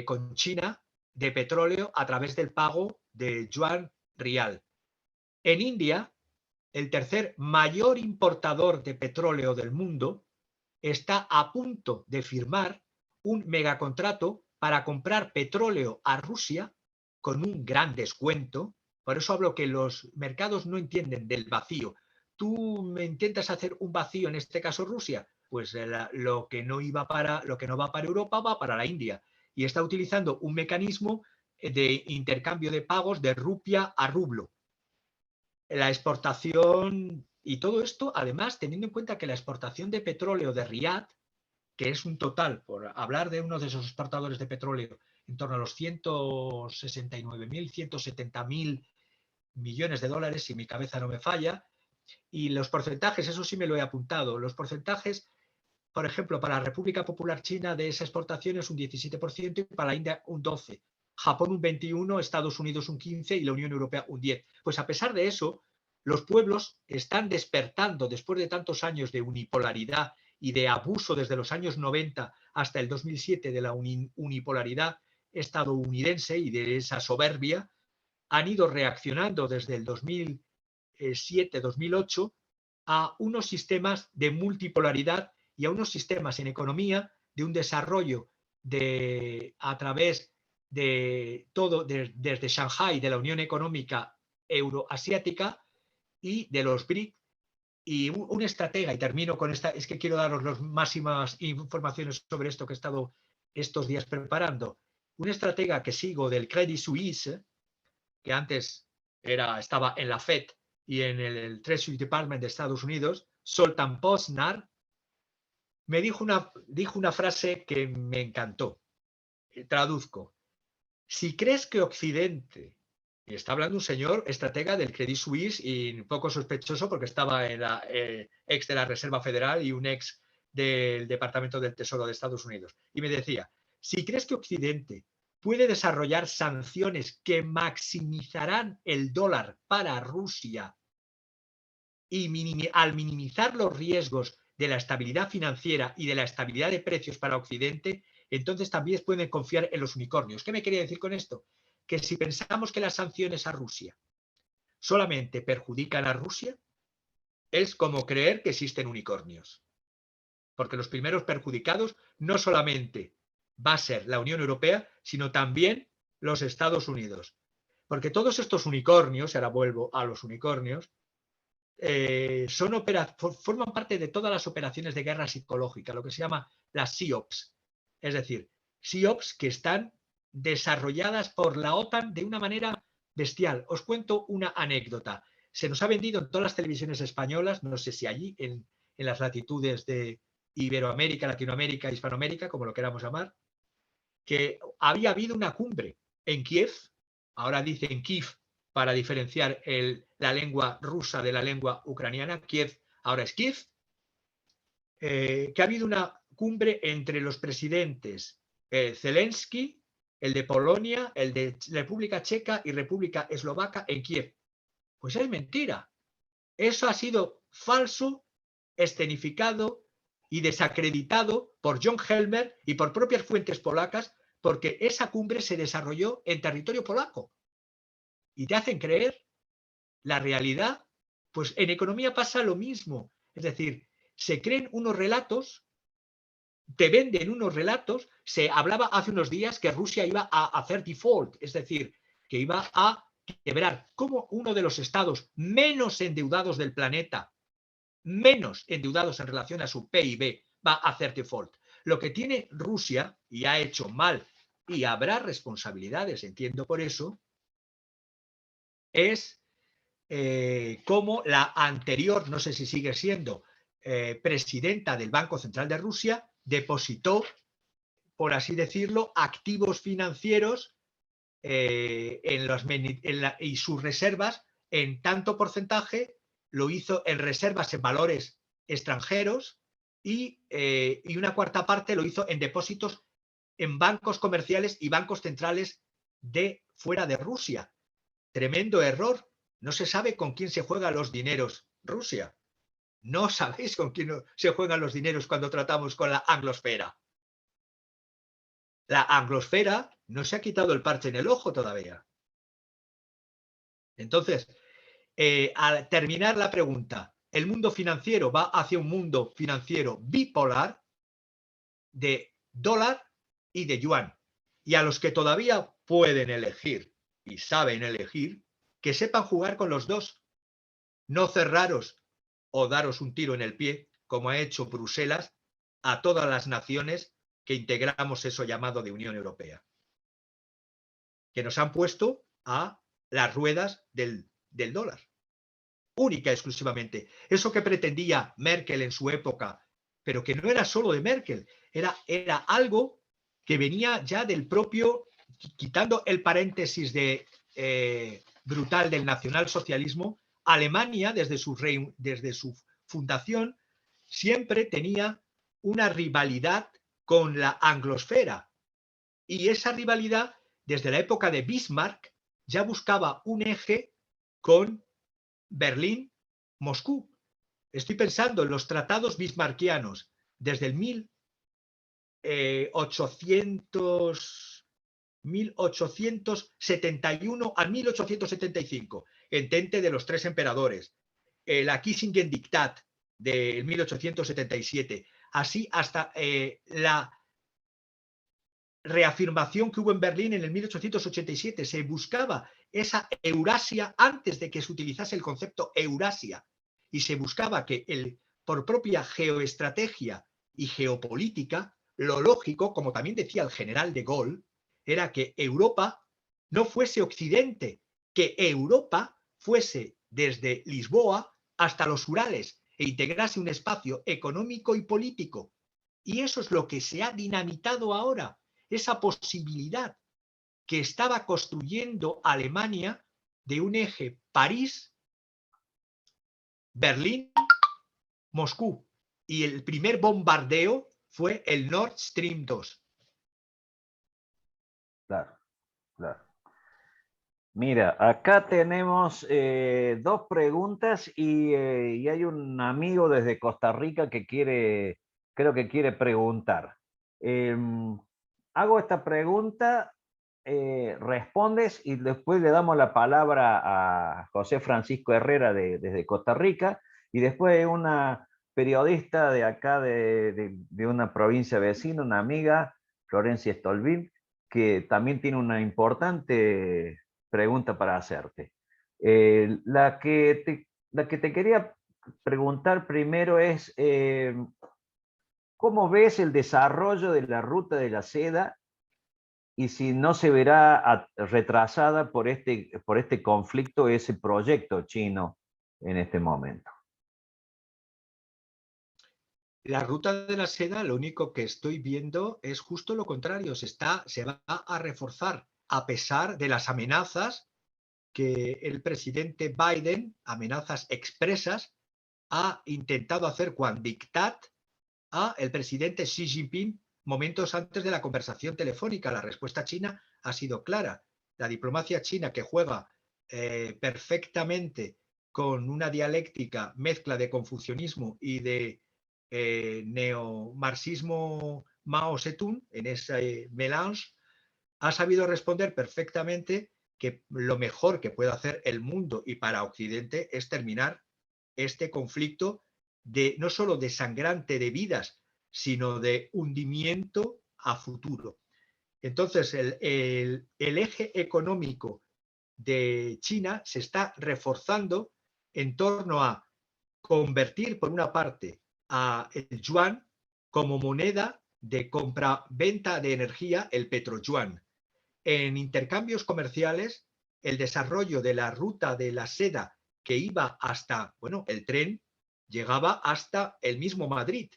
con China de petróleo a través del pago de yuan rial. En India, el tercer mayor importador de petróleo del mundo, está a punto de firmar un megacontrato para comprar petróleo a Rusia con un gran descuento. Por eso hablo que los mercados no entienden del vacío. Tú me intentas hacer un vacío, en este caso Rusia, pues lo que no va para Europa va para la India, y está utilizando un mecanismo de intercambio de pagos de rupia a rublo. La exportación y todo esto, además, teniendo en cuenta que la exportación de petróleo de Riad, que es un total, por hablar de uno de esos exportadores de petróleo, en torno a los 169.000, 170.000 millones de dólares, si mi cabeza no me falla, y los porcentajes, eso sí me lo he apuntado, los porcentajes, por ejemplo, para la República Popular China de esa exportación es un 17% y para la India un 12%. Japón un 21%, Estados Unidos un 15% y la Unión Europea un 10%. Pues a pesar de eso, los pueblos están despertando después de tantos años de unipolaridad y de abuso desde los años 90 hasta el 2007 de la unipolaridad estadounidense y de esa soberbia, han ido reaccionando desde el 2007-2008 a unos sistemas de multipolaridad y a unos sistemas en economía de un desarrollo a través de todo, desde Shanghái, de la Unión Económica Euroasiática y de los BRIC, y un estratega, y termino con esta, es que quiero daros las máximas informaciones sobre esto que he estado estos días preparando, un estratega que sigo del Credit Suisse, que antes estaba en la FED y en el Treasury Department de Estados Unidos, Zoltán Pozsár, me dijo una frase que me encantó. Traduzco. Si crees que Occidente, y está hablando un señor estratega del Credit Suisse y un poco sospechoso porque estaba en la ex de la Reserva Federal y un ex del Departamento del Tesoro de Estados Unidos, y me decía, si crees que Occidente puede desarrollar sanciones que maximizarán el dólar para Rusia y al minimizar los riesgos de la estabilidad financiera y de la estabilidad de precios para Occidente, entonces también pueden confiar en los unicornios. ¿Qué me quería decir con esto? Que si pensamos que las sanciones a Rusia solamente perjudican a Rusia, es como creer que existen unicornios. Porque los primeros perjudicados no solamente va a ser la Unión Europea, sino también los Estados Unidos. Porque todos estos unicornios, y ahora vuelvo a los unicornios, forman parte de todas las operaciones de guerra psicológica, lo que se llama las SIOPs. Es decir, SIOPs que están desarrolladas por la OTAN de una manera bestial. Os cuento una anécdota. Se nos ha vendido en todas las televisiones españolas, no sé si allí, en las latitudes de Iberoamérica, Latinoamérica, Hispanoamérica, como lo queramos llamar, que había habido una cumbre en Kiev, ahora dicen Kiev para diferenciar la lengua rusa de la lengua ucraniana, Kiev ahora es Kiev, que ha habido una cumbre entre los presidentes Zelensky, el de Polonia, el de República Checa y República Eslovaca en Kiev. Pues es mentira. Eso ha sido falso, escenificado y desacreditado por John Helmer y por propias fuentes polacas, porque esa cumbre se desarrolló en territorio polaco. Y te hacen creer la realidad. Pues en economía pasa lo mismo. Es decir, se creen unos relatos, te venden unos relatos. Se hablaba hace unos días que Rusia iba a hacer default, es decir, que iba a quebrar. Como uno de los estados menos endeudados del planeta, menos endeudados en relación a su PIB, va a hacer default. Lo que tiene Rusia, y ha hecho mal, y habrá responsabilidades, entiendo por eso, es como la anterior, no sé si sigue siendo, presidenta del Banco Central de Rusia, depositó, por así decirlo, activos financieros y sus reservas en tanto porcentaje lo hizo en reservas en valores extranjeros y una cuarta parte lo hizo en depósitos en bancos comerciales y bancos centrales de fuera de Rusia. Tremendo error. No se sabe con quién se juegan los dineros Rusia. No sabéis con quién se juegan los dineros cuando tratamos con la anglosfera. La anglosfera no se ha quitado el parche en el ojo todavía. Entonces, al terminar la pregunta, el mundo financiero va hacia un mundo financiero bipolar de dólar y de yuan. Y a los que todavía pueden elegir y saben elegir, que sepan jugar con los dos. No cerraros o daros un tiro en el pie, como ha hecho Bruselas a todas las naciones que integramos eso llamado de Unión Europea, que nos han puesto a las ruedas del dólar, única y exclusivamente. Eso que pretendía Merkel en su época, pero que no era solo de Merkel, era algo que venía ya del propio, quitando el paréntesis de brutal del nacionalsocialismo. Alemania, desde su fundación, siempre tenía una rivalidad con la anglosfera. Y esa rivalidad, desde la época de Bismarck, ya buscaba un eje con Berlín, Moscú. Estoy pensando en los tratados bismarckianos desde el 1871 al 1875, entente de los tres emperadores, la Kissingen-Diktat del 1877, así hasta la reafirmación que hubo en Berlín en el 1887. Se buscaba esa Eurasia antes de que se utilizase el concepto Eurasia, y se buscaba que por propia geoestrategia y geopolítica, lo lógico, como también decía el general de Gaulle, era que Europa no fuese Occidente, que Europa fuese desde Lisboa hasta los Urales e integrase un espacio económico y político. Y eso es lo que se ha dinamitado ahora, esa posibilidad que estaba construyendo Alemania de un eje París, Berlín, Moscú. Y el primer bombardeo fue el Nord Stream 2. Claro, claro. Mira, acá tenemos dos preguntas y hay un amigo desde Costa Rica que creo que quiere preguntar. Hago esta pregunta, respondes y después le damos la palabra a José Francisco Herrera desde Costa Rica y después una periodista de acá de una provincia vecina, una amiga, Florencia Stolbil, que también tiene una importante pregunta para hacerte. La que te quería preguntar primero es, ¿cómo ves el desarrollo de la ruta de la seda y si no se verá retrasada por este conflicto, ese proyecto chino en este momento? La ruta de la seda, lo único que estoy viendo es justo lo contrario, se va a reforzar a pesar de las amenazas que el presidente Biden, amenazas expresas, ha intentado hacer con dictat a el presidente Xi Jinping momentos antes de la conversación telefónica. La respuesta china ha sido clara. La diplomacia china, que juega perfectamente con una dialéctica mezcla de confucianismo y de neomarxismo Mao Zedong, en ese melange, ha sabido responder perfectamente que lo mejor que puede hacer el mundo y para Occidente es terminar este conflicto no solo desangrante de vidas, sino de hundimiento a futuro. Entonces, el eje económico de China se está reforzando en torno a convertir, por una parte, a el yuan como moneda de compra-venta de energía, el petroyuan. En intercambios comerciales, el desarrollo de la ruta de la seda que iba hasta, bueno, el tren llegaba hasta el mismo Madrid.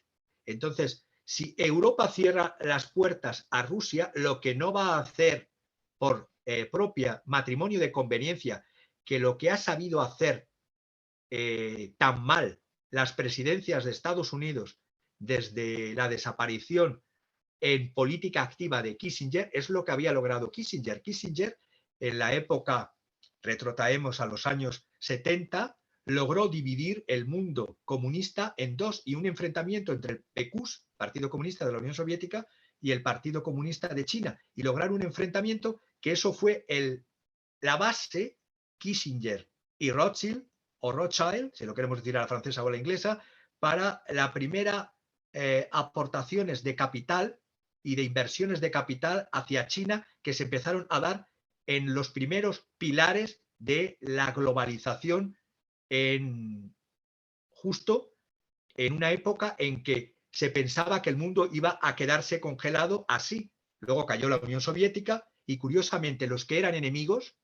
Entonces, si Europa cierra las puertas a Rusia, lo que no va a hacer por propia matrimonio de conveniencia, que lo que ha sabido hacer tan mal las presidencias de Estados Unidos desde la desaparición en política activa de Kissinger, es lo que había logrado Kissinger. Kissinger, en la época, retrotraemos a los años 70, logró dividir el mundo comunista en dos y un enfrentamiento entre el PQS, Partido Comunista de la Unión Soviética, y el Partido Comunista de China, y lograr un enfrentamiento que eso fue la base. Kissinger y Rothschild, o Rothschild, si lo queremos decir a la francesa o a la inglesa, para la primera aportaciones de capital y de inversiones de capital hacia China que se empezaron a dar en los primeros pilares de la globalización, justo en una época en que se pensaba que el mundo iba a quedarse congelado así. Luego cayó la Unión Soviética y, curiosamente, los que eran enemigos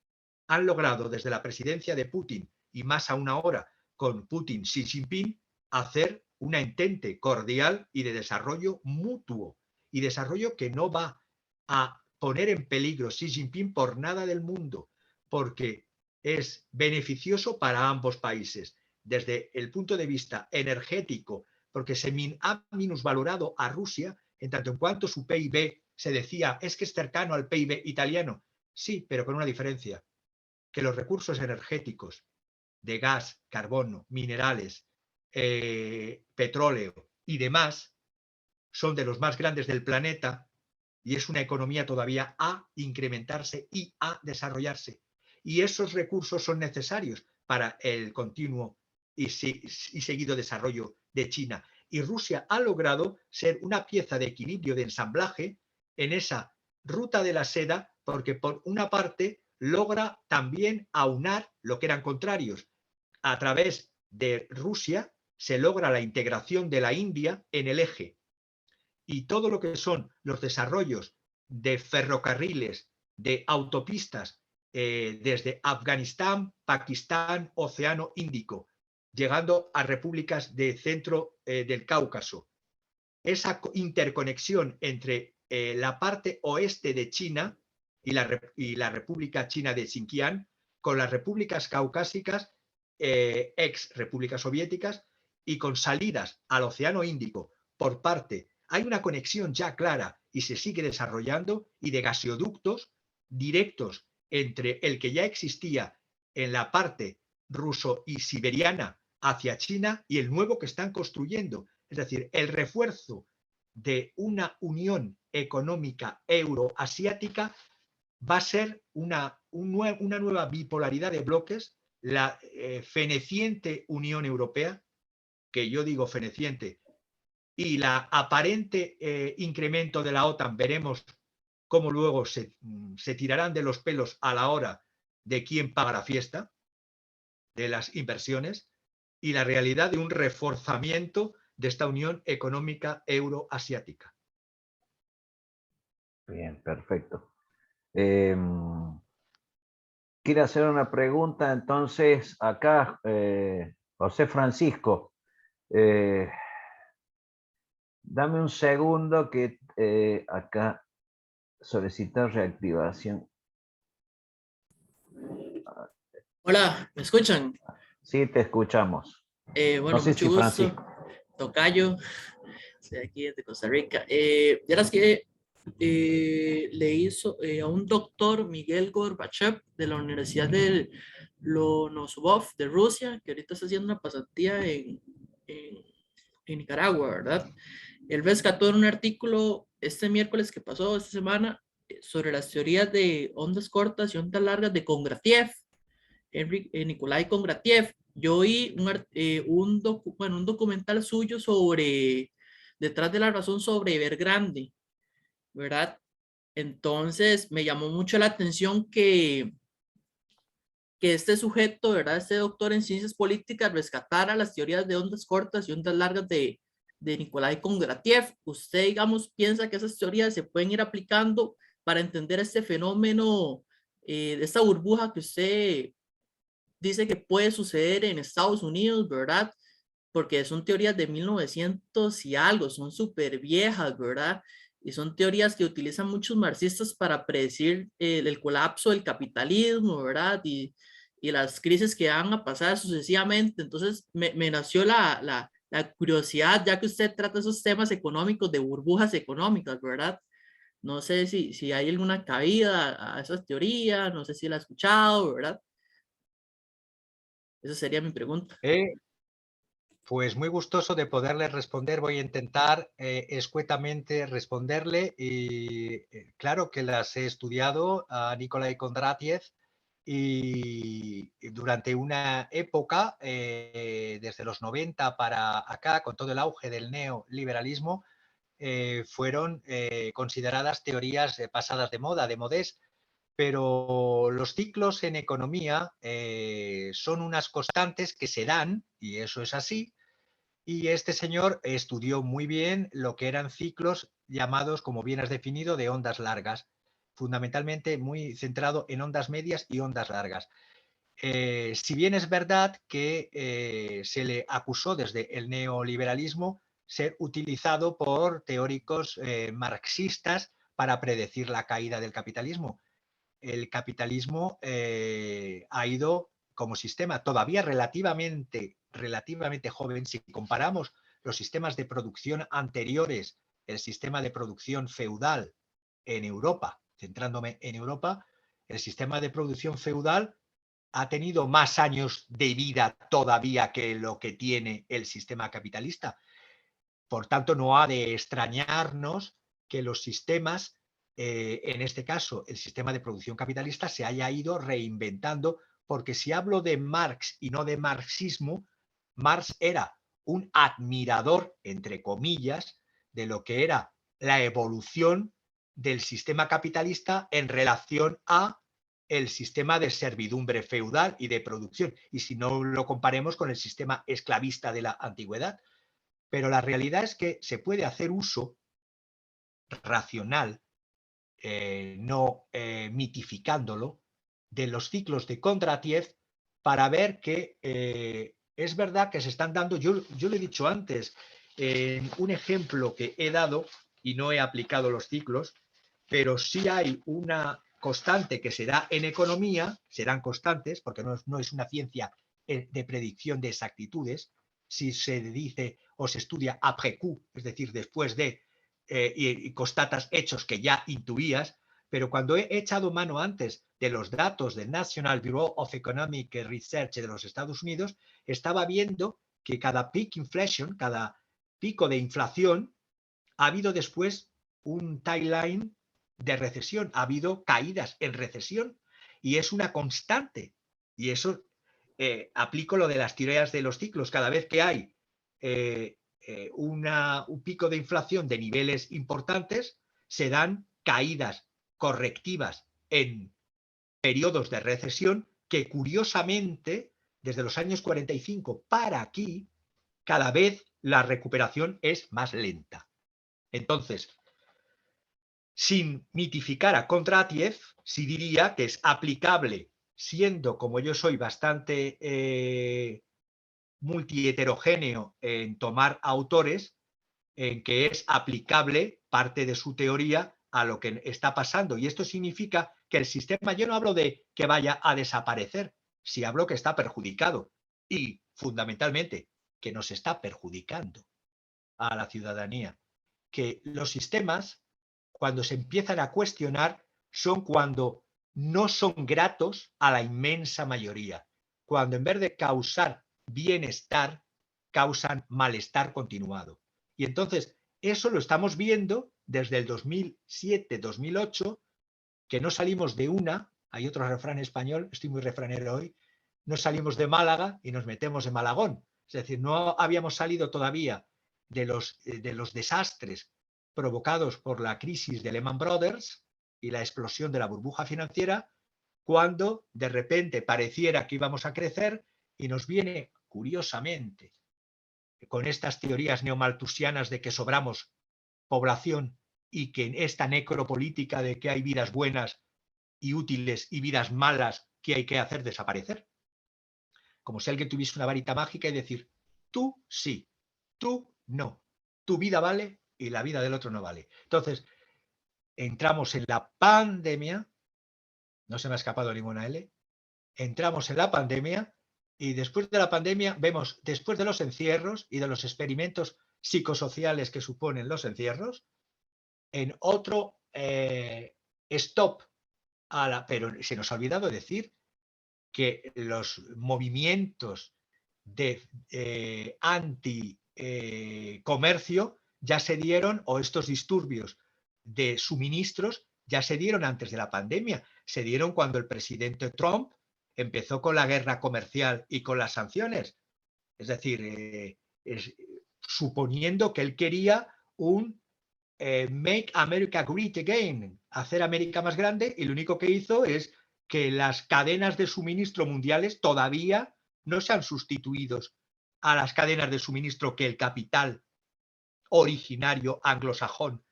han logrado desde la presidencia de Putin y más aún ahora con Putin Xi Jinping hacer una entente cordial y de desarrollo mutuo, y desarrollo que no va a poner en peligro Xi Jinping por nada del mundo, porque es beneficioso para ambos países desde el punto de vista energético, porque se ha minusvalorado a Rusia en tanto en cuanto su PIB se decía es que es cercano al PIB italiano. Sí, pero con una diferencia, que los recursos energéticos de gas, carbono, minerales, petróleo y demás son de los más grandes del planeta y es una economía todavía a incrementarse y a desarrollarse. Y esos recursos son necesarios para el continuo y seguido desarrollo de China. Y Rusia ha logrado ser una pieza de equilibrio, de ensamblaje en esa ruta de la seda, porque por una parte logra también aunar lo que eran contrarios. A través de Rusia se logra la integración de la India en el eje, y todo lo que son los desarrollos de ferrocarriles, de autopistas, desde Afganistán, Pakistán, Océano Índico, llegando a repúblicas de centro del Cáucaso. Esa interconexión entre la parte oeste de China y la República China de Xinjiang con las repúblicas caucásicas, ex repúblicas soviéticas, y con salidas al Océano Índico por parte. Hay una conexión ya clara y se sigue desarrollando, y de gasoductos directos entre el que ya existía en la parte ruso y siberiana hacia China y el nuevo que están construyendo. Es decir, el refuerzo de una unión económica euroasiática va a ser una nueva bipolaridad de bloques, la feneciente Unión Europea, que yo digo feneciente, y la aparente incremento de la OTAN, veremos cómo luego se tirarán de los pelos a la hora de quién paga la fiesta, de las inversiones, y la realidad de un reforzamiento de esta Unión Económica Euroasiática. Bien, perfecto. Quiero hacer una pregunta, entonces, acá, José Francisco. Dame un segundo que acá solicitar reactivación. Hola, ¿me escuchan? Sí, te escuchamos. Bueno, No sé mucho si gusto. Francisco. Tocayo, soy aquí desde Costa Rica. Ya las que le hizo a un doctor, Miguel Gorbachev, de la Universidad de Lomonosov de Rusia, que ahorita está haciendo una pasantía en Nicaragua, ¿verdad? Él rescató en un artículo este miércoles que pasó, esta semana, sobre las teorías de ondas cortas y ondas largas de Kondratiev, Nikolai Kondratiev. Yo oí un documental suyo sobre Detrás de la razón sobre Evergrande, ¿verdad? Entonces me llamó mucho la atención que este sujeto, ¿verdad? Este doctor en ciencias políticas rescatara las teorías de ondas cortas y ondas largas de Nikolai Kondratiev. ¿Usted, digamos, piensa que esas teorías se pueden ir aplicando para entender este fenómeno, de esta burbuja que usted dice que puede suceder en Estados Unidos, ¿verdad? Porque son teorías de 1900 y algo, son súper viejas, ¿verdad? Y son teorías que utilizan muchos marxistas para predecir el colapso del capitalismo, ¿verdad? Y las crisis que van a pasar sucesivamente. Entonces me nació la curiosidad, ya que usted trata esos temas económicos de burbujas económicas, ¿verdad? No sé si hay alguna cabida a esas teorías, no sé si la ha escuchado, ¿verdad? Esa sería mi pregunta. Pues muy gustoso de poderle responder. Voy a intentar escuetamente responderle. Y claro que las he estudiado a Nikolai Kondratiev y durante una época, desde los 90 para acá, con todo el auge del neoliberalismo, fueron consideradas teorías pasadas de moda, de modés. Pero los ciclos en economía son unas constantes que se dan, y eso es así, y este señor estudió muy bien lo que eran ciclos llamados, como bien has definido, de ondas largas, fundamentalmente muy centrado en ondas medias y ondas largas. Si bien es verdad que se le acusó desde el neoliberalismo ser utilizado por teóricos marxistas para predecir la caída del capitalismo, el capitalismo ha ido como sistema todavía relativamente joven. Si comparamos los sistemas de producción anteriores, el sistema de producción feudal en Europa, centrándome en Europa, el sistema de producción feudal ha tenido más años de vida todavía que lo que tiene el sistema capitalista. Por tanto, no ha de extrañarnos que los sistemas, en este caso el sistema de producción capitalista, se haya ido reinventando, porque si hablo de Marx y no de marxismo, Marx era un admirador, entre comillas, de lo que era la evolución del sistema capitalista en relación a el sistema de servidumbre feudal y de producción, y si no lo comparemos con el sistema esclavista de la antigüedad. Pero la realidad es que se puede hacer uso racional, no mitificándolo, de los ciclos de Kondratiev para ver que es verdad que se están dando, yo lo he dicho antes, un ejemplo que he dado y no he aplicado los ciclos, pero sí hay una constante que se da en economía, serán constantes porque no es una ciencia de predicción de exactitudes. Si se dice o se estudia après coup, es decir, después de, y constatas hechos que ya intuías, pero cuando he echado mano antes de los datos del National Bureau of Economic Research de los Estados Unidos, estaba viendo que cada peak inflation, cada pico de inflación, ha habido después un timeline de recesión, ha habido caídas en recesión y es una constante. Y eso aplico lo de las teorías de los ciclos. Cada vez que hay un pico de inflación de niveles importantes, se dan caídas correctivas en periodos de recesión que curiosamente, desde los años 45 para aquí, cada vez la recuperación es más lenta. Entonces, sin mitificar a Kondratiev, sí diría que es aplicable, siendo como yo soy bastante multiheterogéneo en tomar autores, en que es aplicable parte de su teoría a lo que está pasando. Y esto significa que el sistema, yo no hablo de que vaya a desaparecer, si hablo que está perjudicado y fundamentalmente que nos está perjudicando a la ciudadanía. Que los sistemas, cuando se empiezan a cuestionar, son cuando no son gratos a la inmensa mayoría. Cuando en vez de causar bienestar, causan malestar continuado. Y entonces, eso lo estamos viendo desde el 2007-2008, que no salimos de una, hay otro refrán español, estoy muy refranero hoy, no salimos de Málaga y nos metemos en Malagón. Es decir, no habíamos salido todavía de los desastres provocados por la crisis de Lehman Brothers y la explosión de la burbuja financiera, cuando de repente pareciera que íbamos a crecer y nos viene, curiosamente, con estas teorías neomalthusianas de que sobramos población y que en esta necropolítica de que hay vidas buenas y útiles y vidas malas que hay que hacer desaparecer. Como si alguien tuviese una varita mágica y decir, tú sí, tú no, tu vida vale y la vida del otro no vale. Entonces, entramos en la pandemia, no se me ha escapado ninguna L, entramos en la pandemia y después de la pandemia vemos, después de los encierros y de los experimentos psicosociales que suponen los encierros, en otro stop, pero se nos ha olvidado decir que los movimientos de anti-comercio ya se dieron, o estos disturbios de suministros ya se dieron antes de la pandemia. Se dieron cuando el presidente Trump empezó con la guerra comercial y con las sanciones. Es decir, suponiendo que él quería un Make America Great Again, hacer América más grande, y lo único que hizo es que las cadenas de suministro mundiales todavía no se han sustituido a las cadenas de suministro que el capital originario anglosajón,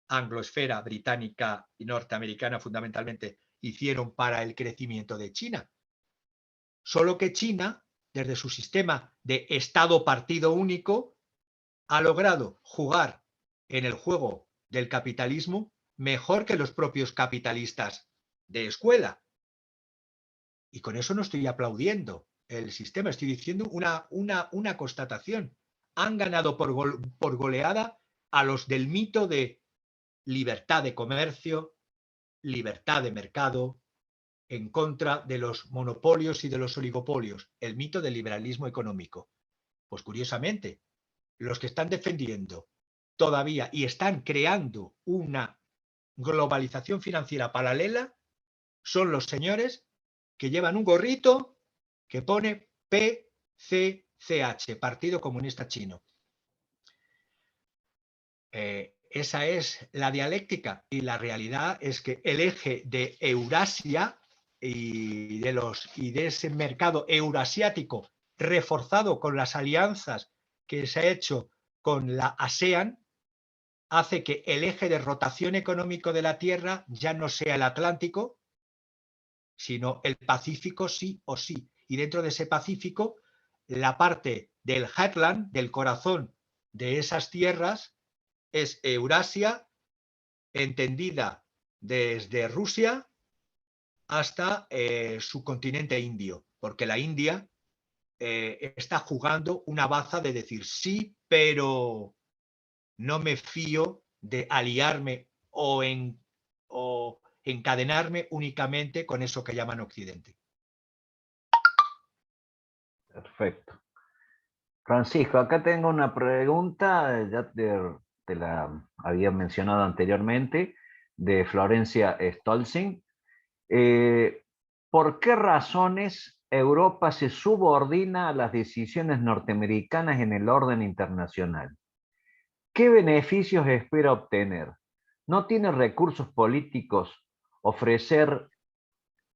angloesfera británica y norteamericana fundamentalmente, hicieron para el crecimiento de China. Solo que China, desde su sistema de Estado-partido único, ha logrado jugar en el juego del capitalismo mejor que los propios capitalistas de escuela. Y con eso no estoy aplaudiendo el sistema, estoy diciendo una constatación. Han ganado por goleada a los del mito de libertad de comercio, libertad de mercado, en contra de los monopolios y de los oligopolios, el mito del liberalismo económico. Pues curiosamente, los que están defendiendo todavía y están creando una globalización financiera paralela son los señores que llevan un gorrito que pone PCCH, Partido Comunista Chino. Esa es la dialéctica, y la realidad es que el eje de Eurasia y de ese mercado eurasiático reforzado con las alianzas que se ha hecho con la ASEAN hace que el eje de rotación económico de la Tierra ya no sea el Atlántico, sino el Pacífico sí o sí. Y dentro de ese Pacífico, la parte del heartland, del corazón de esas tierras, es Eurasia, entendida desde Rusia hasta su continente indio, porque la India está jugando una baza de decir sí, pero no me fío de aliarme o encadenarme únicamente con eso que llaman Occidente. Perfecto. Francisco, acá tengo una pregunta, ya te la había mencionado anteriormente, de Florencia Stolzing. ¿Por qué razones Europa se subordina a las decisiones norteamericanas en el orden internacional? ¿Qué beneficios espera obtener? ¿No tiene recursos políticos ofrecer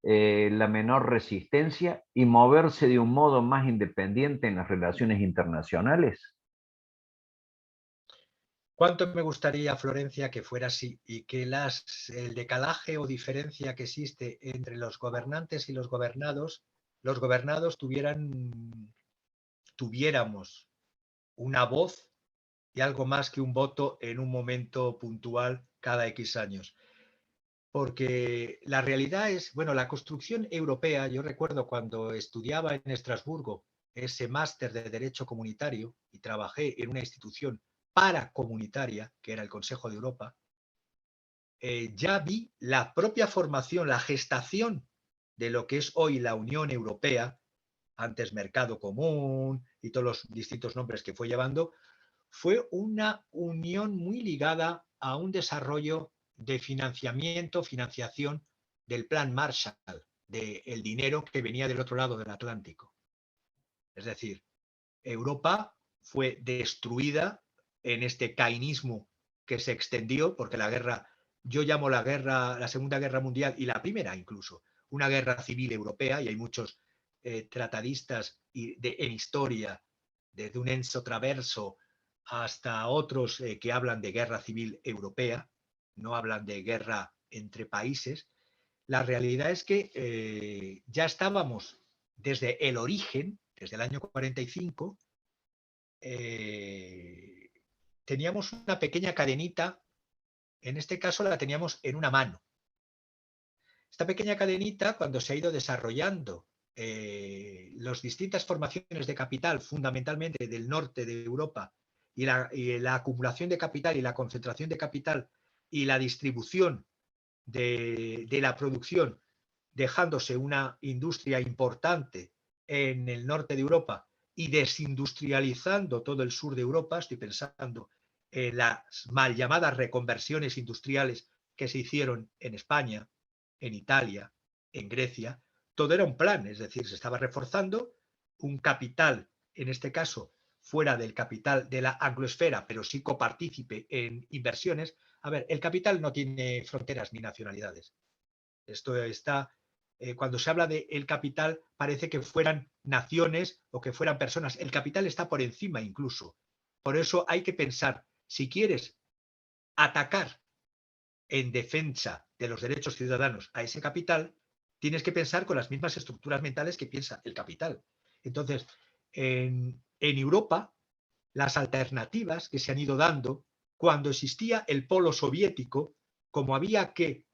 la menor resistencia y moverse de un modo más independiente en las relaciones internacionales? ¿Cuánto me gustaría, Florencia, que fuera así y que el decalaje o diferencia que existe entre los gobernantes y los gobernados tuviéramos una voz y algo más que un voto en un momento puntual cada X años? Porque la realidad es, bueno, la construcción europea, yo recuerdo cuando estudiaba en Estrasburgo ese máster de Derecho Comunitario y trabajé en una institución paracomunitaria, que era el Consejo de Europa, ya vi la propia formación, la gestación de lo que es hoy la Unión Europea, antes Mercado Común y todos los distintos nombres que fue llevando, fue una unión muy ligada a un desarrollo de financiación del Plan Marshall, del dinero que venía del otro lado del Atlántico. Es decir, Europa fue destruida en este cainismo que se extendió, porque la guerra, yo llamo la Segunda Guerra Mundial y la primera incluso, una guerra civil europea, y hay muchos tratadistas en historia, desde un Enzo Traverso hasta otros que hablan de guerra civil europea, no hablan de guerra entre países. La realidad es que ya estábamos desde el origen, desde el año 45, teníamos una pequeña cadenita, en este caso la teníamos en una mano. Esta pequeña cadenita, cuando se ha ido desarrollando las distintas formaciones de capital, fundamentalmente del norte de Europa, y la acumulación de capital y la concentración de capital y la distribución de la producción, dejándose una industria importante en el norte de Europa y desindustrializando todo el sur de Europa, estoy pensando en las mal llamadas reconversiones industriales que se hicieron en España, en Italia, en Grecia, todo era un plan, es decir, se estaba reforzando un capital, en este caso, fuera del capital de la angloesfera, pero sí copartícipe en inversiones. A ver, el capital no tiene fronteras ni nacionalidades. Esto está, cuando se habla de el capital, parece que fueran naciones o que fueran personas. El capital está por encima incluso. Por eso hay que pensar, si quieres atacar en defensa de los derechos ciudadanos a ese capital, tienes que pensar con las mismas estructuras mentales que piensa el capital. Entonces, en Europa, las alternativas que se han ido dando, cuando existía el polo soviético, como había que,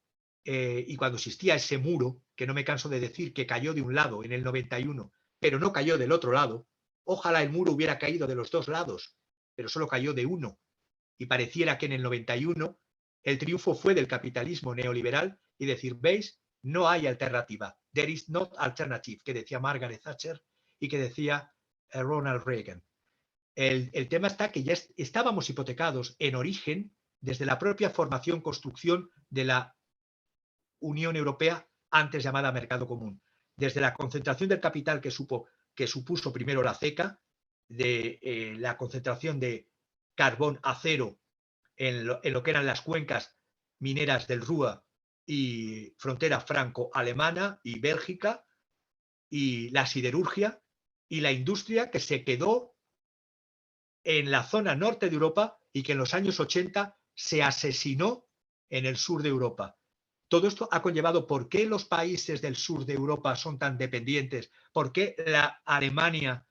y cuando existía ese muro, que no me canso de decir que cayó de un lado en el 91, pero no cayó del otro lado, ojalá el muro hubiera caído de los dos lados, pero solo cayó de uno, y pareciera que en el 91 el triunfo fue del capitalismo neoliberal y decir, ¿veis? No hay alternativa. There is no alternative, que decía Margaret Thatcher y que decía Ronald Reagan. El tema está que ya estábamos hipotecados en origen desde la propia formación, construcción de la Unión Europea, antes llamada Mercado Común. Desde la concentración del capital que supuso primero la CECA, de la concentración de carbón, acero, en lo que eran las cuencas mineras del Rúa y frontera franco-alemana y Bélgica, y la siderurgia y la industria que se quedó en la zona norte de Europa y que en los años 80 se asesinó en el sur de Europa. Todo esto ha conllevado por qué los países del sur de Europa son tan dependientes, por qué la Alemania,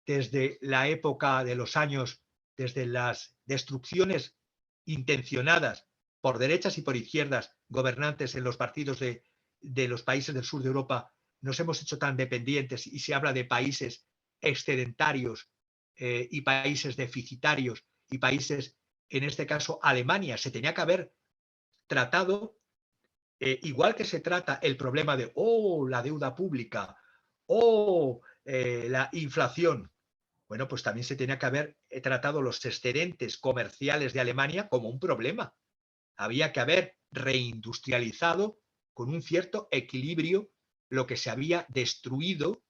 desde la época de los años, desde las destrucciones intencionadas por derechas y por izquierdas gobernantes en los partidos de los países del sur de Europa, nos hemos hecho tan dependientes y se habla de países excedentarios y países deficitarios y países, en este caso Alemania, se tenía que haber tratado igual que se trata el problema de, la deuda pública, la inflación, bueno, pues también se tenía que haber tratado los excedentes comerciales de Alemania como un problema. Había que haber reindustrializado con un cierto equilibrio lo que se había destruido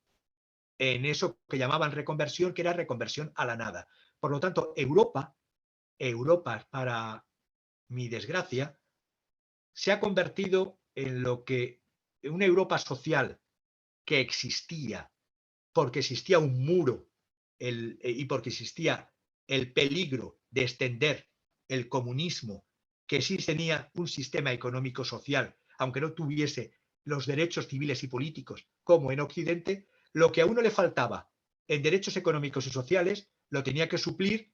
en eso que llamaban reconversión, que era reconversión a la nada. Por lo tanto, Europa, para mi desgracia, se ha convertido en una Europa social que existía porque existía un muro y porque existía el peligro de extender el comunismo, que sí tenía un sistema económico social, aunque no tuviese los derechos civiles y políticos como en Occidente, lo que a uno le faltaba en derechos económicos y sociales lo tenía que suplir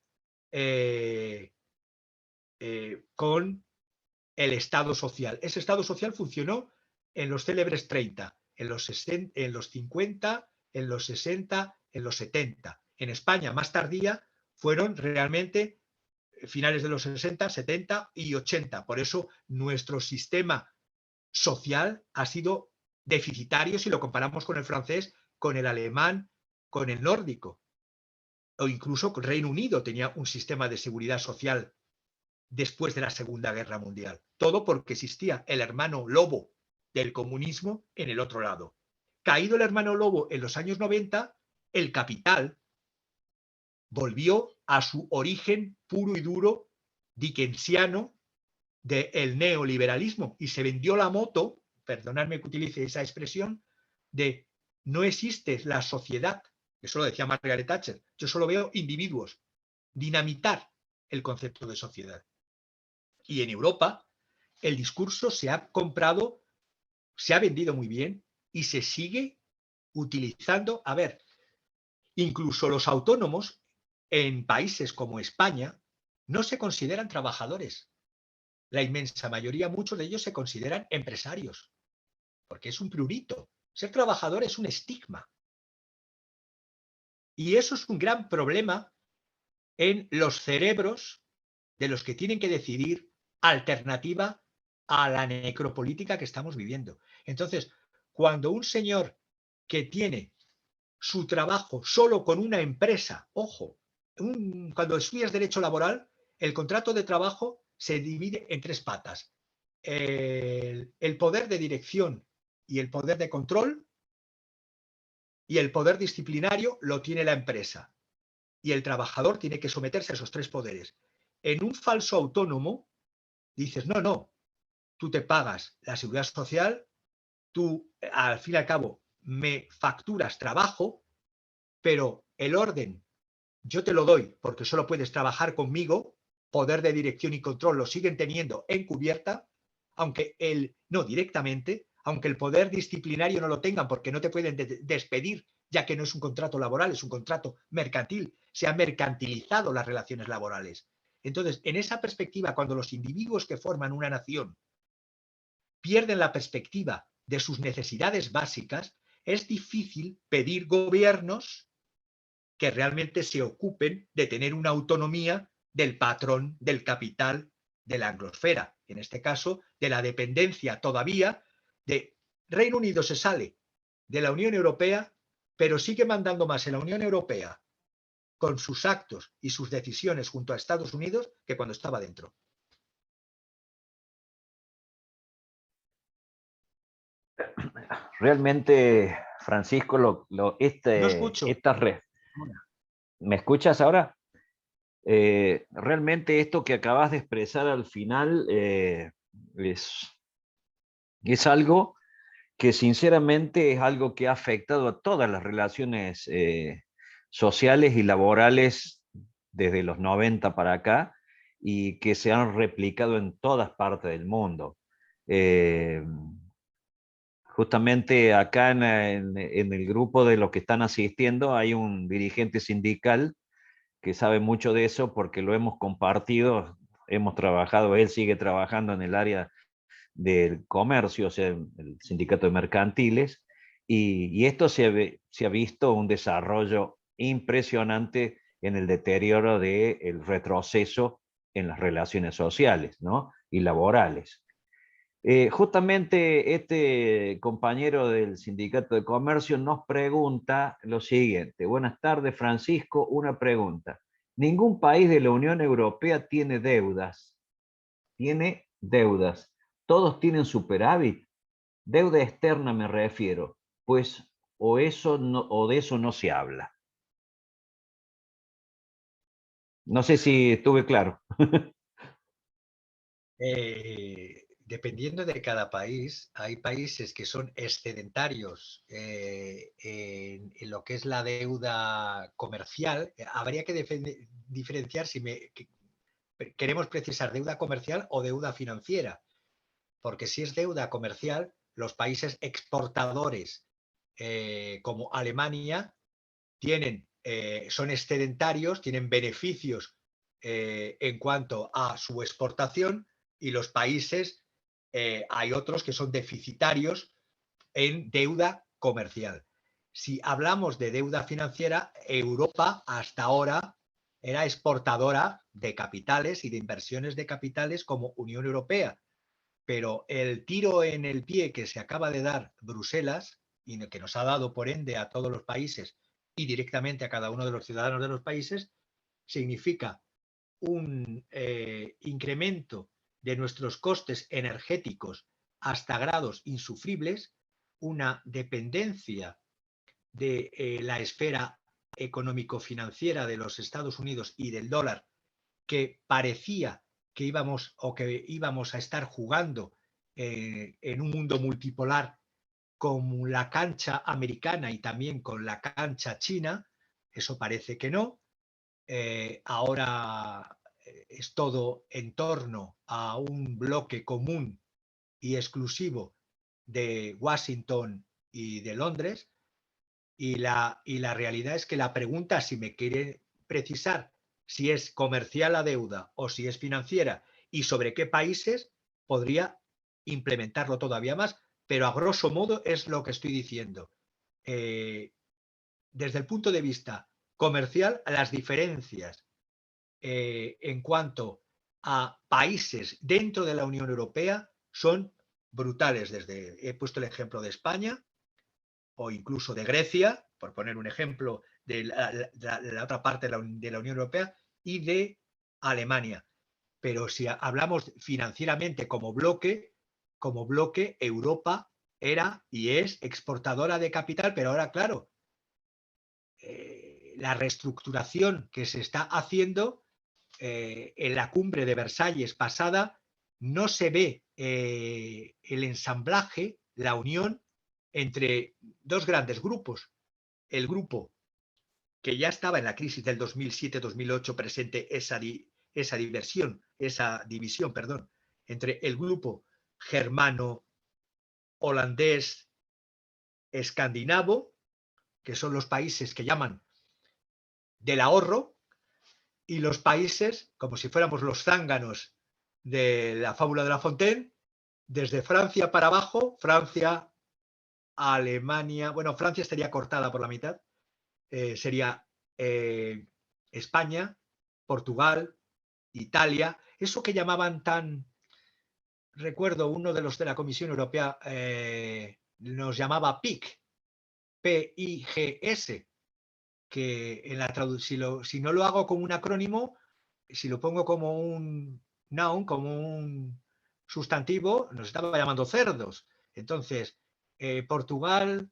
con el Estado social. Ese Estado social funcionó en los célebres 30, en los 50, en los 60, en los 70. En España, más tardía, fueron realmente finales de los 60, 70 y 80. Por eso nuestro sistema social ha sido deficitario si lo comparamos con el francés, con el alemán, con el nórdico. O incluso con Reino Unido tenía un sistema de seguridad social después de la Segunda Guerra Mundial. Todo porque existía el hermano lobo del comunismo en el otro lado. Caído el hermano lobo en los años 90, el capital volvió a su origen puro y duro dickensiano del neoliberalismo y se vendió la moto, perdonadme que utilice esa expresión, de no existe la sociedad, eso lo decía Margaret Thatcher, yo solo veo individuos, dinamitar el concepto de sociedad. Y en Europa el discurso se ha comprado, se ha vendido muy bien y se sigue utilizando. A ver, incluso los autónomos en países como España no se consideran trabajadores. La inmensa mayoría, muchos de ellos se consideran empresarios, porque es un prurito. Ser trabajador es un estigma. Y eso es un gran problema en los cerebros de los que tienen que decidir alternativa a la necropolítica que estamos viviendo. Entonces, cuando un señor que tiene su trabajo solo con una empresa, ojo, cuando estudias derecho laboral, el contrato de trabajo se divide en tres patas. El poder de dirección y el poder de control, y el poder disciplinario lo tiene la empresa. Y el trabajador tiene que someterse a esos tres poderes. En un falso autónomo, dices, no, tú te pagas la seguridad social, tú al fin y al cabo me facturas trabajo, pero el orden yo te lo doy porque solo puedes trabajar conmigo, poder de dirección y control lo siguen teniendo encubierta, aunque no directamente, aunque el poder disciplinario no lo tengan porque no te pueden despedir, ya que no es un contrato laboral, es un contrato mercantil, se han mercantilizado las relaciones laborales. Entonces, en esa perspectiva, cuando los individuos que forman una nación pierden la perspectiva de sus necesidades básicas, es difícil pedir gobiernos que realmente se ocupen de tener una autonomía del patrón del capital de la anglosfera. En este caso, de la dependencia todavía de Reino Unido se sale de la Unión Europea, pero sigue mandando más en la Unión Europea con sus actos y sus decisiones junto a Estados Unidos que cuando estaba dentro. Realmente, Francisco, No escucho. ¿Me escuchas ahora? Realmente esto que acabas de expresar al final es algo que sinceramente es algo que ha afectado a todas las relaciones sociales y laborales desde los 90 para acá y que se han replicado en todas partes del mundo. Justamente acá en el grupo de los que están asistiendo hay un dirigente sindical que sabe mucho de eso porque lo hemos compartido, hemos trabajado, él sigue trabajando en el área del comercio, o sea, el sindicato de mercantiles, y esto se ha visto un desarrollo impresionante en el deterioro del retroceso en las relaciones sociales, ¿no? Y laborales. Justamente este compañero del Sindicato de Comercio nos pregunta lo siguiente. Buenas tardes, Francisco. Una pregunta. Ningún país de la Unión Europea tiene deudas. Tiene deudas. Todos tienen superávit. Deuda externa me refiero. Pues o de eso no se habla. No sé si estuve claro. Dependiendo de cada país, hay países que son excedentarios en lo que es la deuda comercial. Habría que diferenciar si queremos precisar deuda comercial o deuda financiera, porque si es deuda comercial, los países exportadores como Alemania son excedentarios, tienen beneficios en cuanto a su exportación, y los países, hay otros que son deficitarios en deuda comercial. Si hablamos de deuda financiera, Europa hasta ahora era exportadora de capitales y de inversiones de capitales como Unión Europea, pero el tiro en el pie que se acaba de dar Bruselas y que nos ha dado por ende a todos los países y directamente a cada uno de los ciudadanos de los países, significa un incremento de nuestros costes energéticos hasta grados insufribles, una dependencia de la esfera económico-financiera de los Estados Unidos y del dólar, que parecía que íbamos a estar jugando en un mundo multipolar con la cancha americana y también con la cancha china. Eso parece que no. Ahora es todo en torno a un bloque común y exclusivo de Washington y de Londres, y la realidad es que la pregunta, si me quiere precisar si es comercial la deuda o si es financiera y sobre qué países, podría implementarlo todavía más, pero a grosso modo es lo que estoy diciendo. Desde el punto de vista comercial, las diferencias en cuanto a países dentro de la Unión Europea son brutales. He puesto el ejemplo de España o incluso de Grecia, por poner un ejemplo de la otra parte de la Unión Europea, y de Alemania. Pero si hablamos financieramente como bloque, Europa era y es exportadora de capital, pero ahora, claro, la reestructuración que se está haciendo en la cumbre de Versalles pasada, no se ve el ensamblaje, la unión entre dos grandes grupos. El grupo que ya estaba en la crisis del 2007-2008 presente esa división, entre el grupo germano, holandés, escandinavo, que son los países que llaman del ahorro, y los países, como si fuéramos los zánganos de la fábula de La Fontaine, desde Francia para abajo, Francia, Alemania, bueno, Francia estaría cortada por la mitad, sería España, Portugal, Italia, eso que llamaban recuerdo uno de los de la Comisión Europea nos llamaba PIG, P-I-G-S, que en la traducción, si no lo hago como un acrónimo, si lo pongo como un noun, como un sustantivo, nos estaba llamando cerdos. Entonces, Portugal,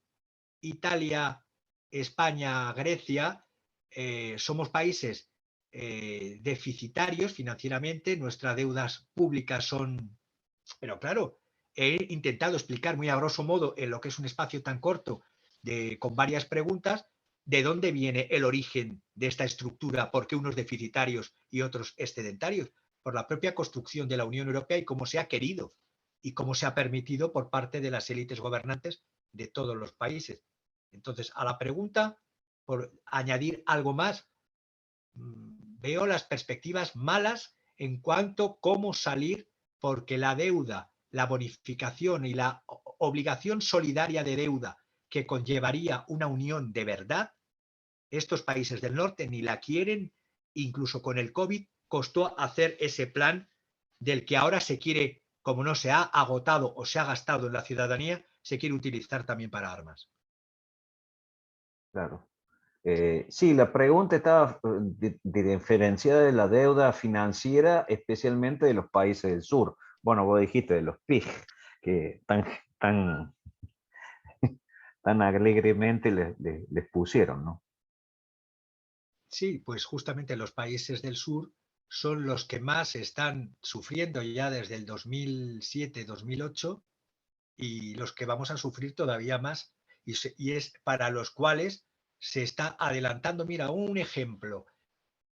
Italia, España, Grecia, somos países deficitarios financieramente, nuestras deudas públicas son... Pero claro, he intentado explicar muy a grosso modo en lo que es un espacio tan corto, con varias preguntas, de dónde viene el origen de esta estructura, por qué unos deficitarios y otros excedentarios, por la propia construcción de la Unión Europea y cómo se ha querido y cómo se ha permitido por parte de las élites gobernantes de todos los países. Entonces, a la pregunta, por añadir algo más, veo las perspectivas malas en cuanto a cómo salir, porque la deuda, la bonificación y la obligación solidaria de deuda que conllevaría una unión de verdad, estos países del norte ni la quieren. Incluso con el COVID costó hacer ese plan del que ahora se quiere como no se ha agotado o se ha gastado en la ciudadanía, se quiere utilizar también para armas. Claro. Sí, la pregunta estaba diferenciada de la deuda financiera, especialmente de los países del sur. Bueno, vos dijiste de los PIG, que tan alegremente les pusieron, ¿no? Sí, pues justamente los países del sur son los que más están sufriendo ya desde el 2007-2008 y los que vamos a sufrir todavía más y es para los cuales se está adelantando. Mira, un ejemplo.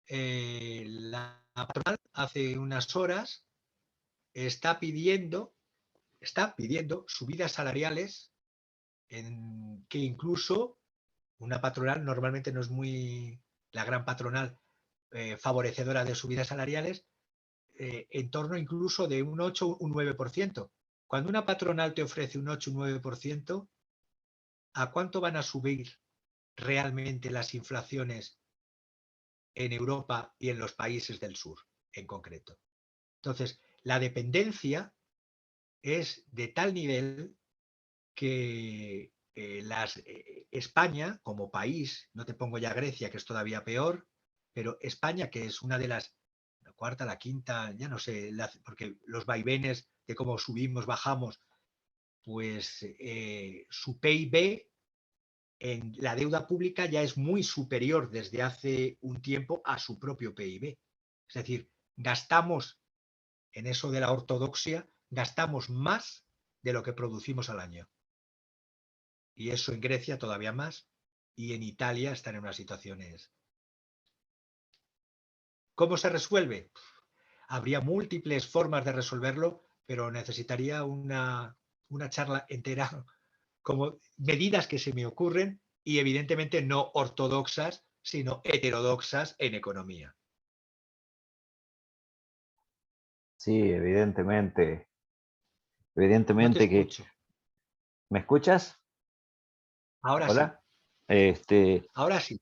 La patronal hace unas horas está pidiendo subidas salariales que incluso una patronal normalmente no es muy la gran patronal favorecedora de subidas salariales, en torno incluso de un 8 un 9%. Cuando una patronal te ofrece un 8 un 9%, ¿a cuánto van a subir realmente las inflaciones en Europa y en los países del sur en concreto? Entonces, la dependencia es de tal nivel que España como país, no te pongo ya Grecia, que es todavía peor, pero España, que es una de la cuarta, la quinta, ya no sé, porque los vaivenes de cómo subimos, bajamos, pues su PIB en la deuda pública ya es muy superior desde hace un tiempo a su propio PIB. Es decir, gastamos, en eso de la ortodoxia, gastamos más de lo que producimos al año. Y eso en Grecia todavía más, y en Italia están en unas situaciones. ¿Cómo se resuelve? Habría múltiples formas de resolverlo, pero necesitaría una charla entera, como medidas que se me ocurren y evidentemente no ortodoxas, sino heterodoxas en economía. Sí, evidentemente. No te Evidentemente que... escucho. ¿Me escuchas? Ahora sí, Hola. Este, ahora sí.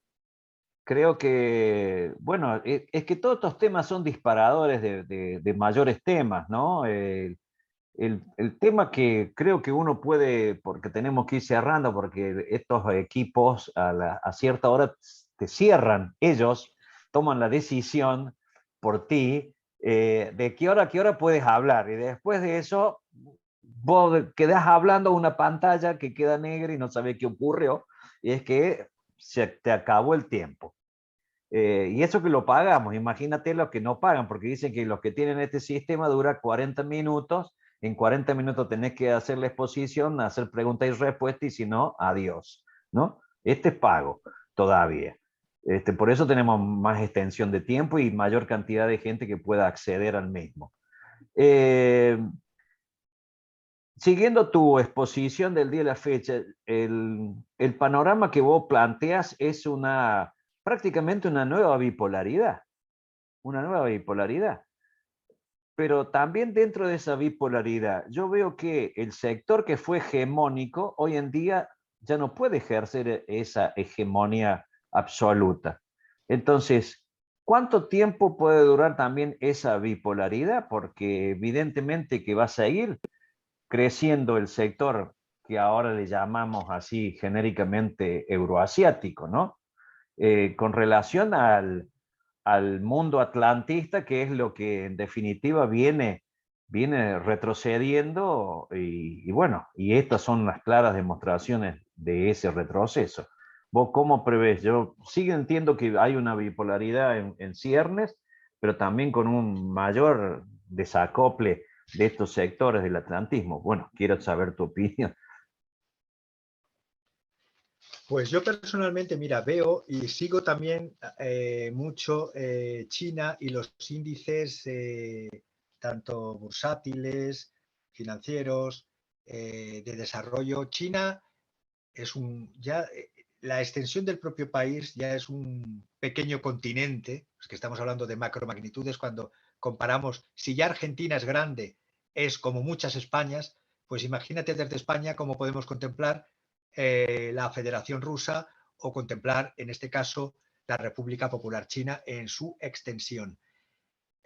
creo que, bueno, es que todos estos temas son disparadores de mayores temas, ¿no? El tema que creo que uno puede, porque tenemos que ir cerrando, porque estos equipos a cierta hora te cierran, ellos toman la decisión por ti de qué hora a qué hora puedes hablar, y después de eso vos quedás hablando a una pantalla que queda negra y no sabes qué ocurrió, y es que se te acabó el tiempo. Y eso que lo pagamos, imagínate los que no pagan, porque dicen que los que tienen este sistema dura 40 minutos, en 40 minutos tenés que hacer la exposición, hacer preguntas y respuestas, y si no, adiós, ¿no? Este es pago todavía. Por eso tenemos más extensión de tiempo y mayor cantidad de gente que pueda acceder al mismo. Eh, Siguiendo tu exposición del día de la fecha, el panorama que vos planteas es prácticamente una nueva bipolaridad. Pero también dentro de esa bipolaridad, yo veo que el sector que fue hegemónico hoy en día ya no puede ejercer esa hegemonía absoluta. Entonces, ¿cuánto tiempo puede durar también esa bipolaridad? Porque evidentemente que va a seguir creciendo el sector que ahora le llamamos así genéricamente euroasiático, ¿no? Con relación al mundo atlantista, que es lo que en definitiva viene retrocediendo y bueno, y estas son las claras demostraciones de ese retroceso. ¿Vos cómo prevés? Yo sí entiendo que hay una bipolaridad en ciernes, pero también con un mayor desacople de estos sectores del atlantismo. Bueno, quiero saber tu opinión. Pues yo personalmente, mira, veo y sigo también mucho China y los índices tanto bursátiles, financieros, de desarrollo. China es la extensión del propio país ya es un pequeño continente, es que estamos hablando de macromagnitudes cuando comparamos, si ya Argentina es grande, es como muchas Españas, pues imagínate desde España cómo podemos contemplar la Federación Rusa o contemplar, en este caso, la República Popular China en su extensión.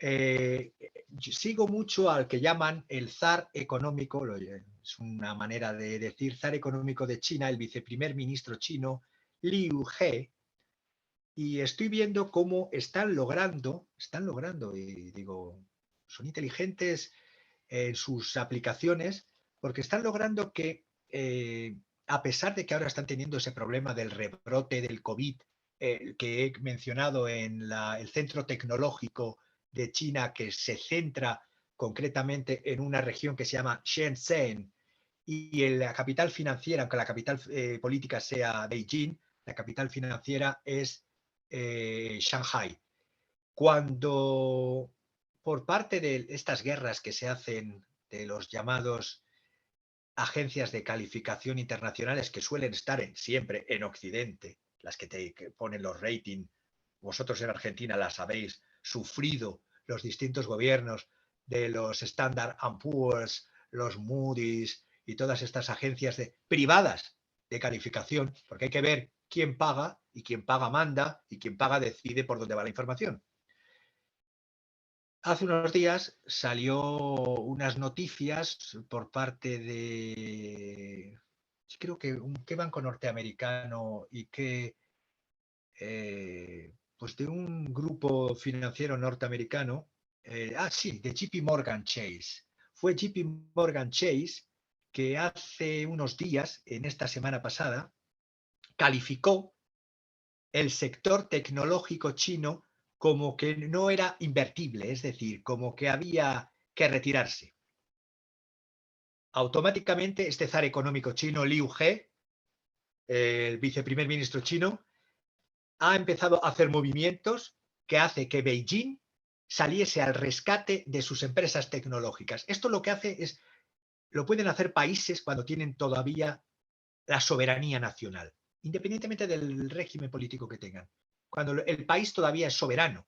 Yo sigo mucho al que llaman el zar económico, es una manera de decir zar económico de China, el viceprimer ministro chino, Liu He, y estoy viendo cómo están logrando, y digo, son inteligentes en sus aplicaciones, porque están logrando que, a pesar de que ahora están teniendo ese problema del rebrote del COVID, que he mencionado en el centro tecnológico de China, que se centra concretamente en una región que se llama Shenzhen, y en la capital financiera, aunque la capital política sea Beijing, la capital financiera es Shanghai. Cuando por parte de estas guerras que se hacen de los llamados agencias de calificación internacionales, que suelen estar siempre en Occidente, las que ponen los ratings, vosotros en Argentina las habéis sufrido, los distintos gobiernos de los Standard & Poor's, los Moody's y todas estas agencias privadas de calificación, porque hay que ver quién paga, y quien paga manda, y quien paga decide por dónde va la información. Hace unos días salió unas noticias por parte de, creo que qué banco norteamericano y que, pues de un grupo financiero norteamericano, sí, de JP Morgan Chase. Fue JP Morgan Chase que hace unos días, en esta semana pasada, calificó el sector tecnológico chino como que no era invertible, es decir, como que había que retirarse. Automáticamente este zar económico chino, Liu He, el viceprimer ministro chino, ha empezado a hacer movimientos que hace que Beijing saliese al rescate de sus empresas tecnológicas. Esto lo que hace es, lo pueden hacer países cuando tienen todavía la soberanía nacional, independientemente del régimen político que tengan. Cuando el país todavía es soberano,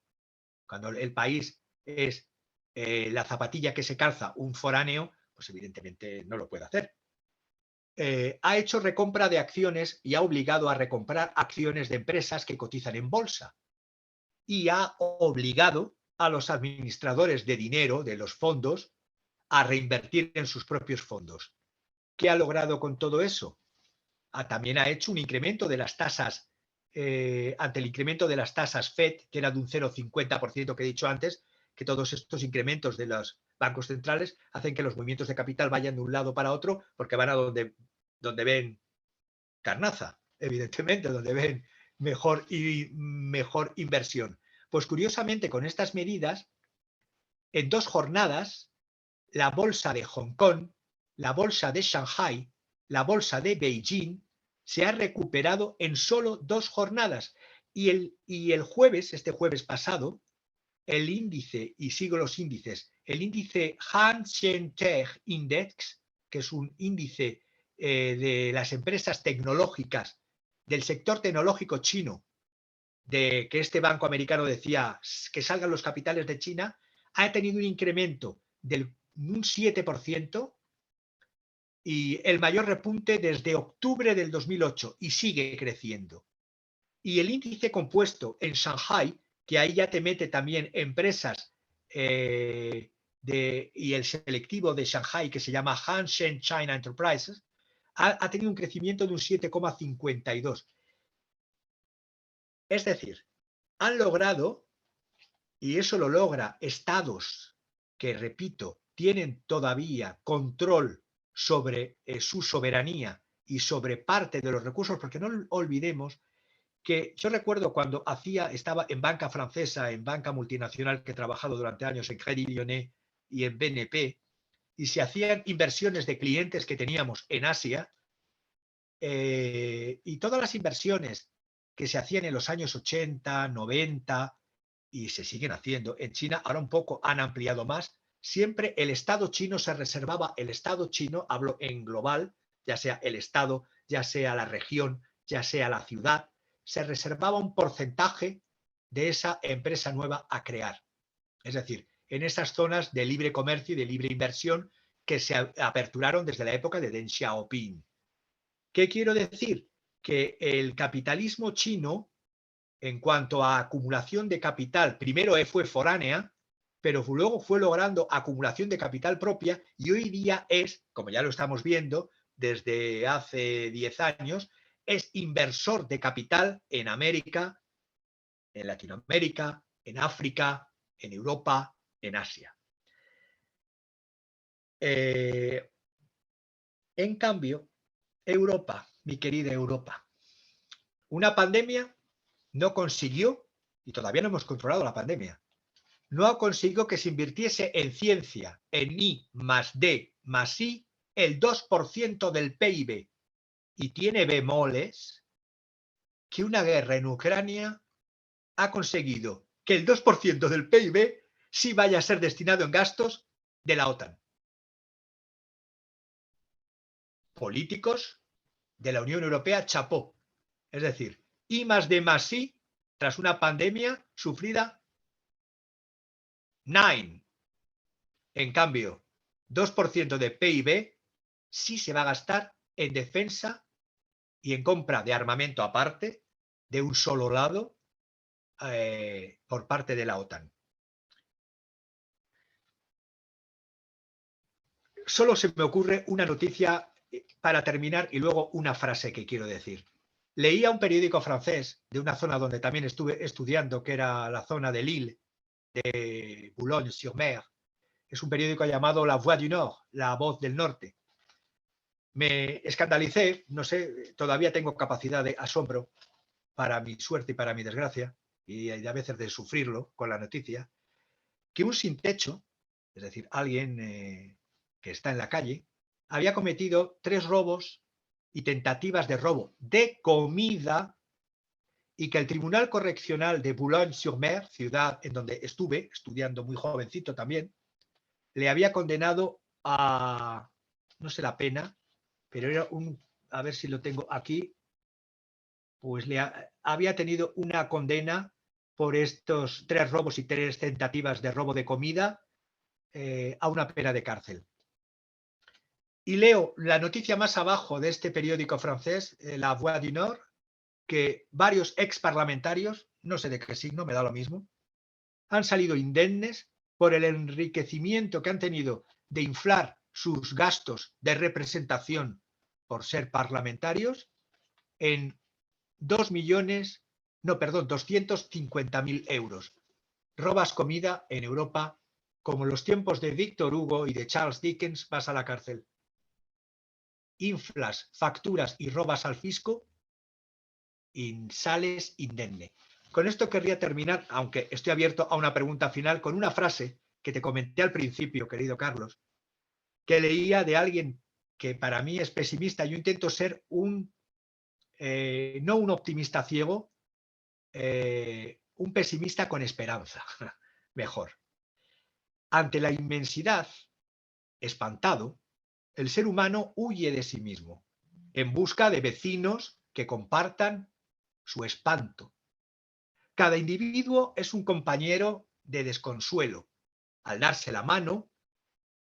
cuando el país es la zapatilla que se calza un foráneo, pues evidentemente no lo puede hacer. Ha hecho recompra de acciones y ha obligado a recomprar acciones de empresas que cotizan en bolsa. Y ha obligado a los administradores de dinero de los fondos a reinvertir en sus propios fondos. ¿Qué ha logrado con todo eso? También ha hecho un incremento de las tasas, ante el incremento de las tasas FED, que era de un 0,50% que he dicho antes, que todos estos incrementos de los bancos centrales hacen que los movimientos de capital vayan de un lado para otro, porque van a donde ven carnaza, evidentemente, donde ven mejor inversión. Pues curiosamente, con estas medidas, en 2 jornadas, la bolsa de Hong Kong, la bolsa de Shanghai, la bolsa de Beijing se ha recuperado en solo 2 jornadas. Y el jueves, este jueves pasado, el índice, y sigo los índices, el índice Hang Seng Tech Index, que es un índice de las empresas tecnológicas, del sector tecnológico chino, de que este banco americano decía que salgan los capitales de China, ha tenido un incremento del un 7% y el mayor repunte desde octubre del 2008 y sigue creciendo. Y el índice compuesto en Shanghai, que ahí ya te mete también empresas y el selectivo de Shanghai, que se llama Hang Seng China Enterprises, ha tenido un crecimiento de un 7,52. Es decir, han logrado, y eso lo logra estados que, repito, tienen todavía control sobre su soberanía y sobre parte de los recursos, porque no olvidemos que yo recuerdo cuando estaba en banca francesa, en banca multinacional, que he trabajado durante años en Crédit Lyonnais y en BNP, y se hacían inversiones de clientes que teníamos en Asia, y todas las inversiones que se hacían en los años 80, 90, y se siguen haciendo en China, ahora un poco han ampliado más, siempre el Estado chino se reservaba, el Estado chino, hablo en global, ya sea el Estado, ya sea la región, ya sea la ciudad, se reservaba un porcentaje de esa empresa nueva a crear. Es decir, en esas zonas de libre comercio y de libre inversión que se aperturaron desde la época de Deng Xiaoping. ¿Qué quiero decir? Que el capitalismo chino, en cuanto a acumulación de capital, primero fue foránea pero luego fue logrando acumulación de capital propia y hoy día es, como ya lo estamos viendo desde hace 10 años, es inversor de capital en América, en Latinoamérica, en África, en Europa, en Asia. En cambio, Europa, mi querida Europa, una pandemia no consiguió, y todavía no hemos controlado la pandemia, no ha conseguido que se invirtiese en ciencia, en I más D más I, el 2% del PIB. Y tiene bemoles que una guerra en Ucrania ha conseguido que el 2% del PIB sí vaya a ser destinado en gastos de la OTAN. Políticos de la Unión Europea chapó. Es decir, I más D más I, tras una pandemia sufrida, 9. En cambio, 2% de PIB sí se va a gastar en defensa y en compra de armamento aparte, de un solo lado, por parte de la OTAN. Solo se me ocurre una noticia para terminar y luego una frase que quiero decir. Leía un periódico francés de una zona donde también estuve estudiando, que era la zona de Lille, de Boulogne-sur-Mer. Es un periódico llamado La Voix du Nord, La Voz del Norte. Me escandalicé, no sé, todavía tengo capacidad de asombro, para mi suerte y para mi desgracia, y a veces de sufrirlo con la noticia, que un sin techo, es decir, alguien que está en la calle, había cometido 3 robos y tentativas de robo de comida, y que el Tribunal Correccional de Boulogne-sur-Mer, ciudad en donde estuve estudiando muy jovencito también, le había condenado a, no sé la pena, pero era a ver si lo tengo aquí, pues había tenido una condena por estos 3 robos y 3 tentativas de robo de comida a una pena de cárcel. Y leo la noticia más abajo de este periódico francés, La Voix du Nord, que varios ex parlamentarios, no sé de qué signo, me da lo mismo, han salido indemnes por el enriquecimiento que han tenido de inflar sus gastos de representación por ser parlamentarios en 250.000 euros. Robas comida en Europa, como en los tiempos de Víctor Hugo y de Charles Dickens, vas a la cárcel. Inflas facturas y robas al fisco y sales indemne. Con esto querría terminar, aunque estoy abierto a una pregunta final, con una frase que te comenté al principio, querido Carlos, que leía de alguien que para mí es pesimista. Yo intento ser no un optimista ciego, un pesimista con esperanza, mejor. Ante la inmensidad, espantado, el ser humano huye de sí mismo, en busca de vecinos que compartan su espanto. Cada individuo es un compañero de desconsuelo. Al darse la mano,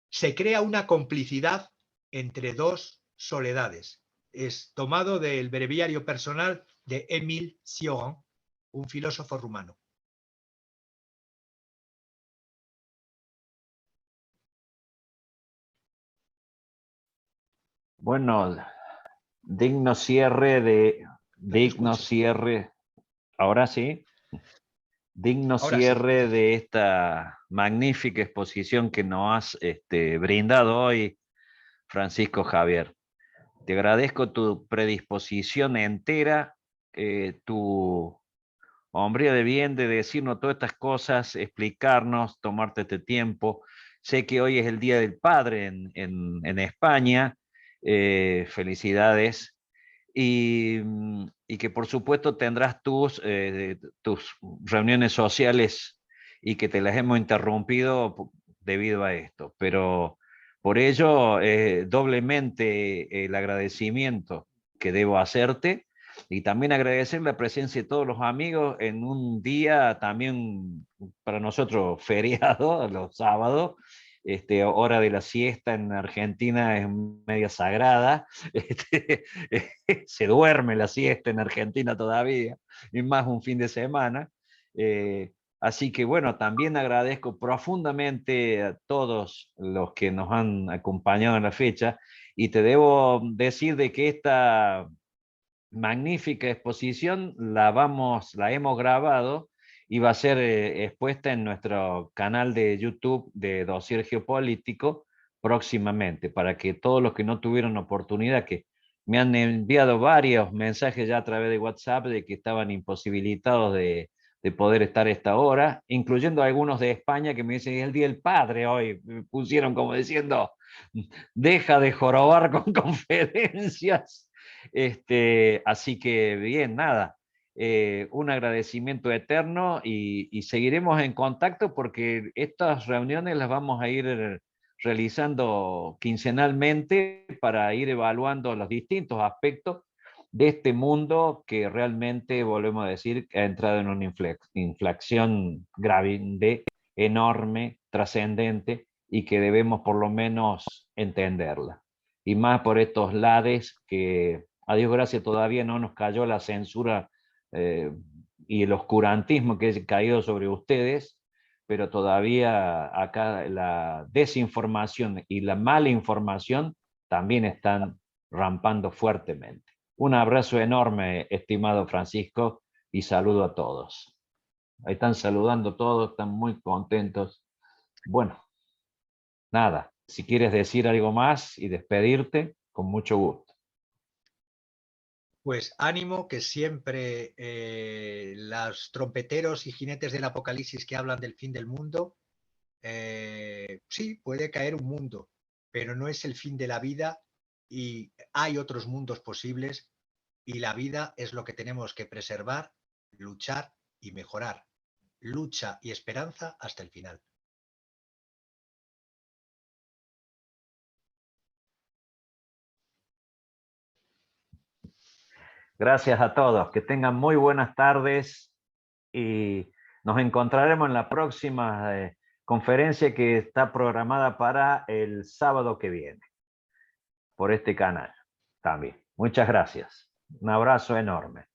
se crea una complicidad entre 2 soledades. Es tomado del breviario personal de Émile Cioran, un filósofo rumano. Bueno, digno cierre ahora sí, digno Ahora sí. cierre de esta magnífica exposición que nos has brindado hoy, Francisco Javier. Te agradezco tu predisposición entera, tu hombría de bien de decirnos todas estas cosas, explicarnos, tomarte este tiempo. Sé que hoy es el Día del Padre en España. Felicidades. Y que por supuesto tendrás tus reuniones sociales y que te las hemos interrumpido debido a esto. Pero por ello, doblemente el agradecimiento que debo hacerte y también agradecer la presencia de todos los amigos en un día también para nosotros feriado, los sábados. Hora de la siesta en Argentina es media sagrada. Se duerme la siesta en Argentina todavía, y más un fin de semana. Así que bueno, también agradezco profundamente a todos los que nos han acompañado en la fecha y te debo decir de que esta magnífica exposición la hemos grabado y va a ser expuesta en nuestro canal de YouTube de Dossier Geopolítico próximamente, para que todos los que no tuvieron oportunidad, que me han enviado varios mensajes ya a través de WhatsApp de que estaban imposibilitados de poder estar a esta hora, incluyendo algunos de España que me dicen, es el Día del Padre hoy, me pusieron como diciendo, deja de jorobar con conferencias. Así que bien, nada, un agradecimiento eterno y seguiremos en contacto porque estas reuniones las vamos a ir realizando quincenalmente para ir evaluando los distintos aspectos de este mundo que realmente, volvemos a decir, ha entrado en una inflación grave, enorme, trascendente y que debemos por lo menos entenderla. Y más por estos lados que, a Dios gracias, todavía no nos cayó la censura y el oscurantismo que ha caído sobre ustedes, pero todavía acá la desinformación y la mala información también están rampando fuertemente. Un abrazo enorme, estimado Francisco, y saludo a todos. Ahí están saludando todos, están muy contentos. Bueno, nada, si quieres decir algo más y despedirte, con mucho gusto. Pues ánimo, que siempre los trompeteros y jinetes del apocalipsis que hablan del fin del mundo, sí, puede caer un mundo, pero no es el fin de la vida y hay otros mundos posibles y la vida es lo que tenemos que preservar, luchar y mejorar. Lucha y esperanza hasta el final. Gracias a todos, que tengan muy buenas tardes y nos encontraremos en la próxima conferencia que está programada para el sábado que viene, por este canal también. Muchas gracias. Un abrazo enorme.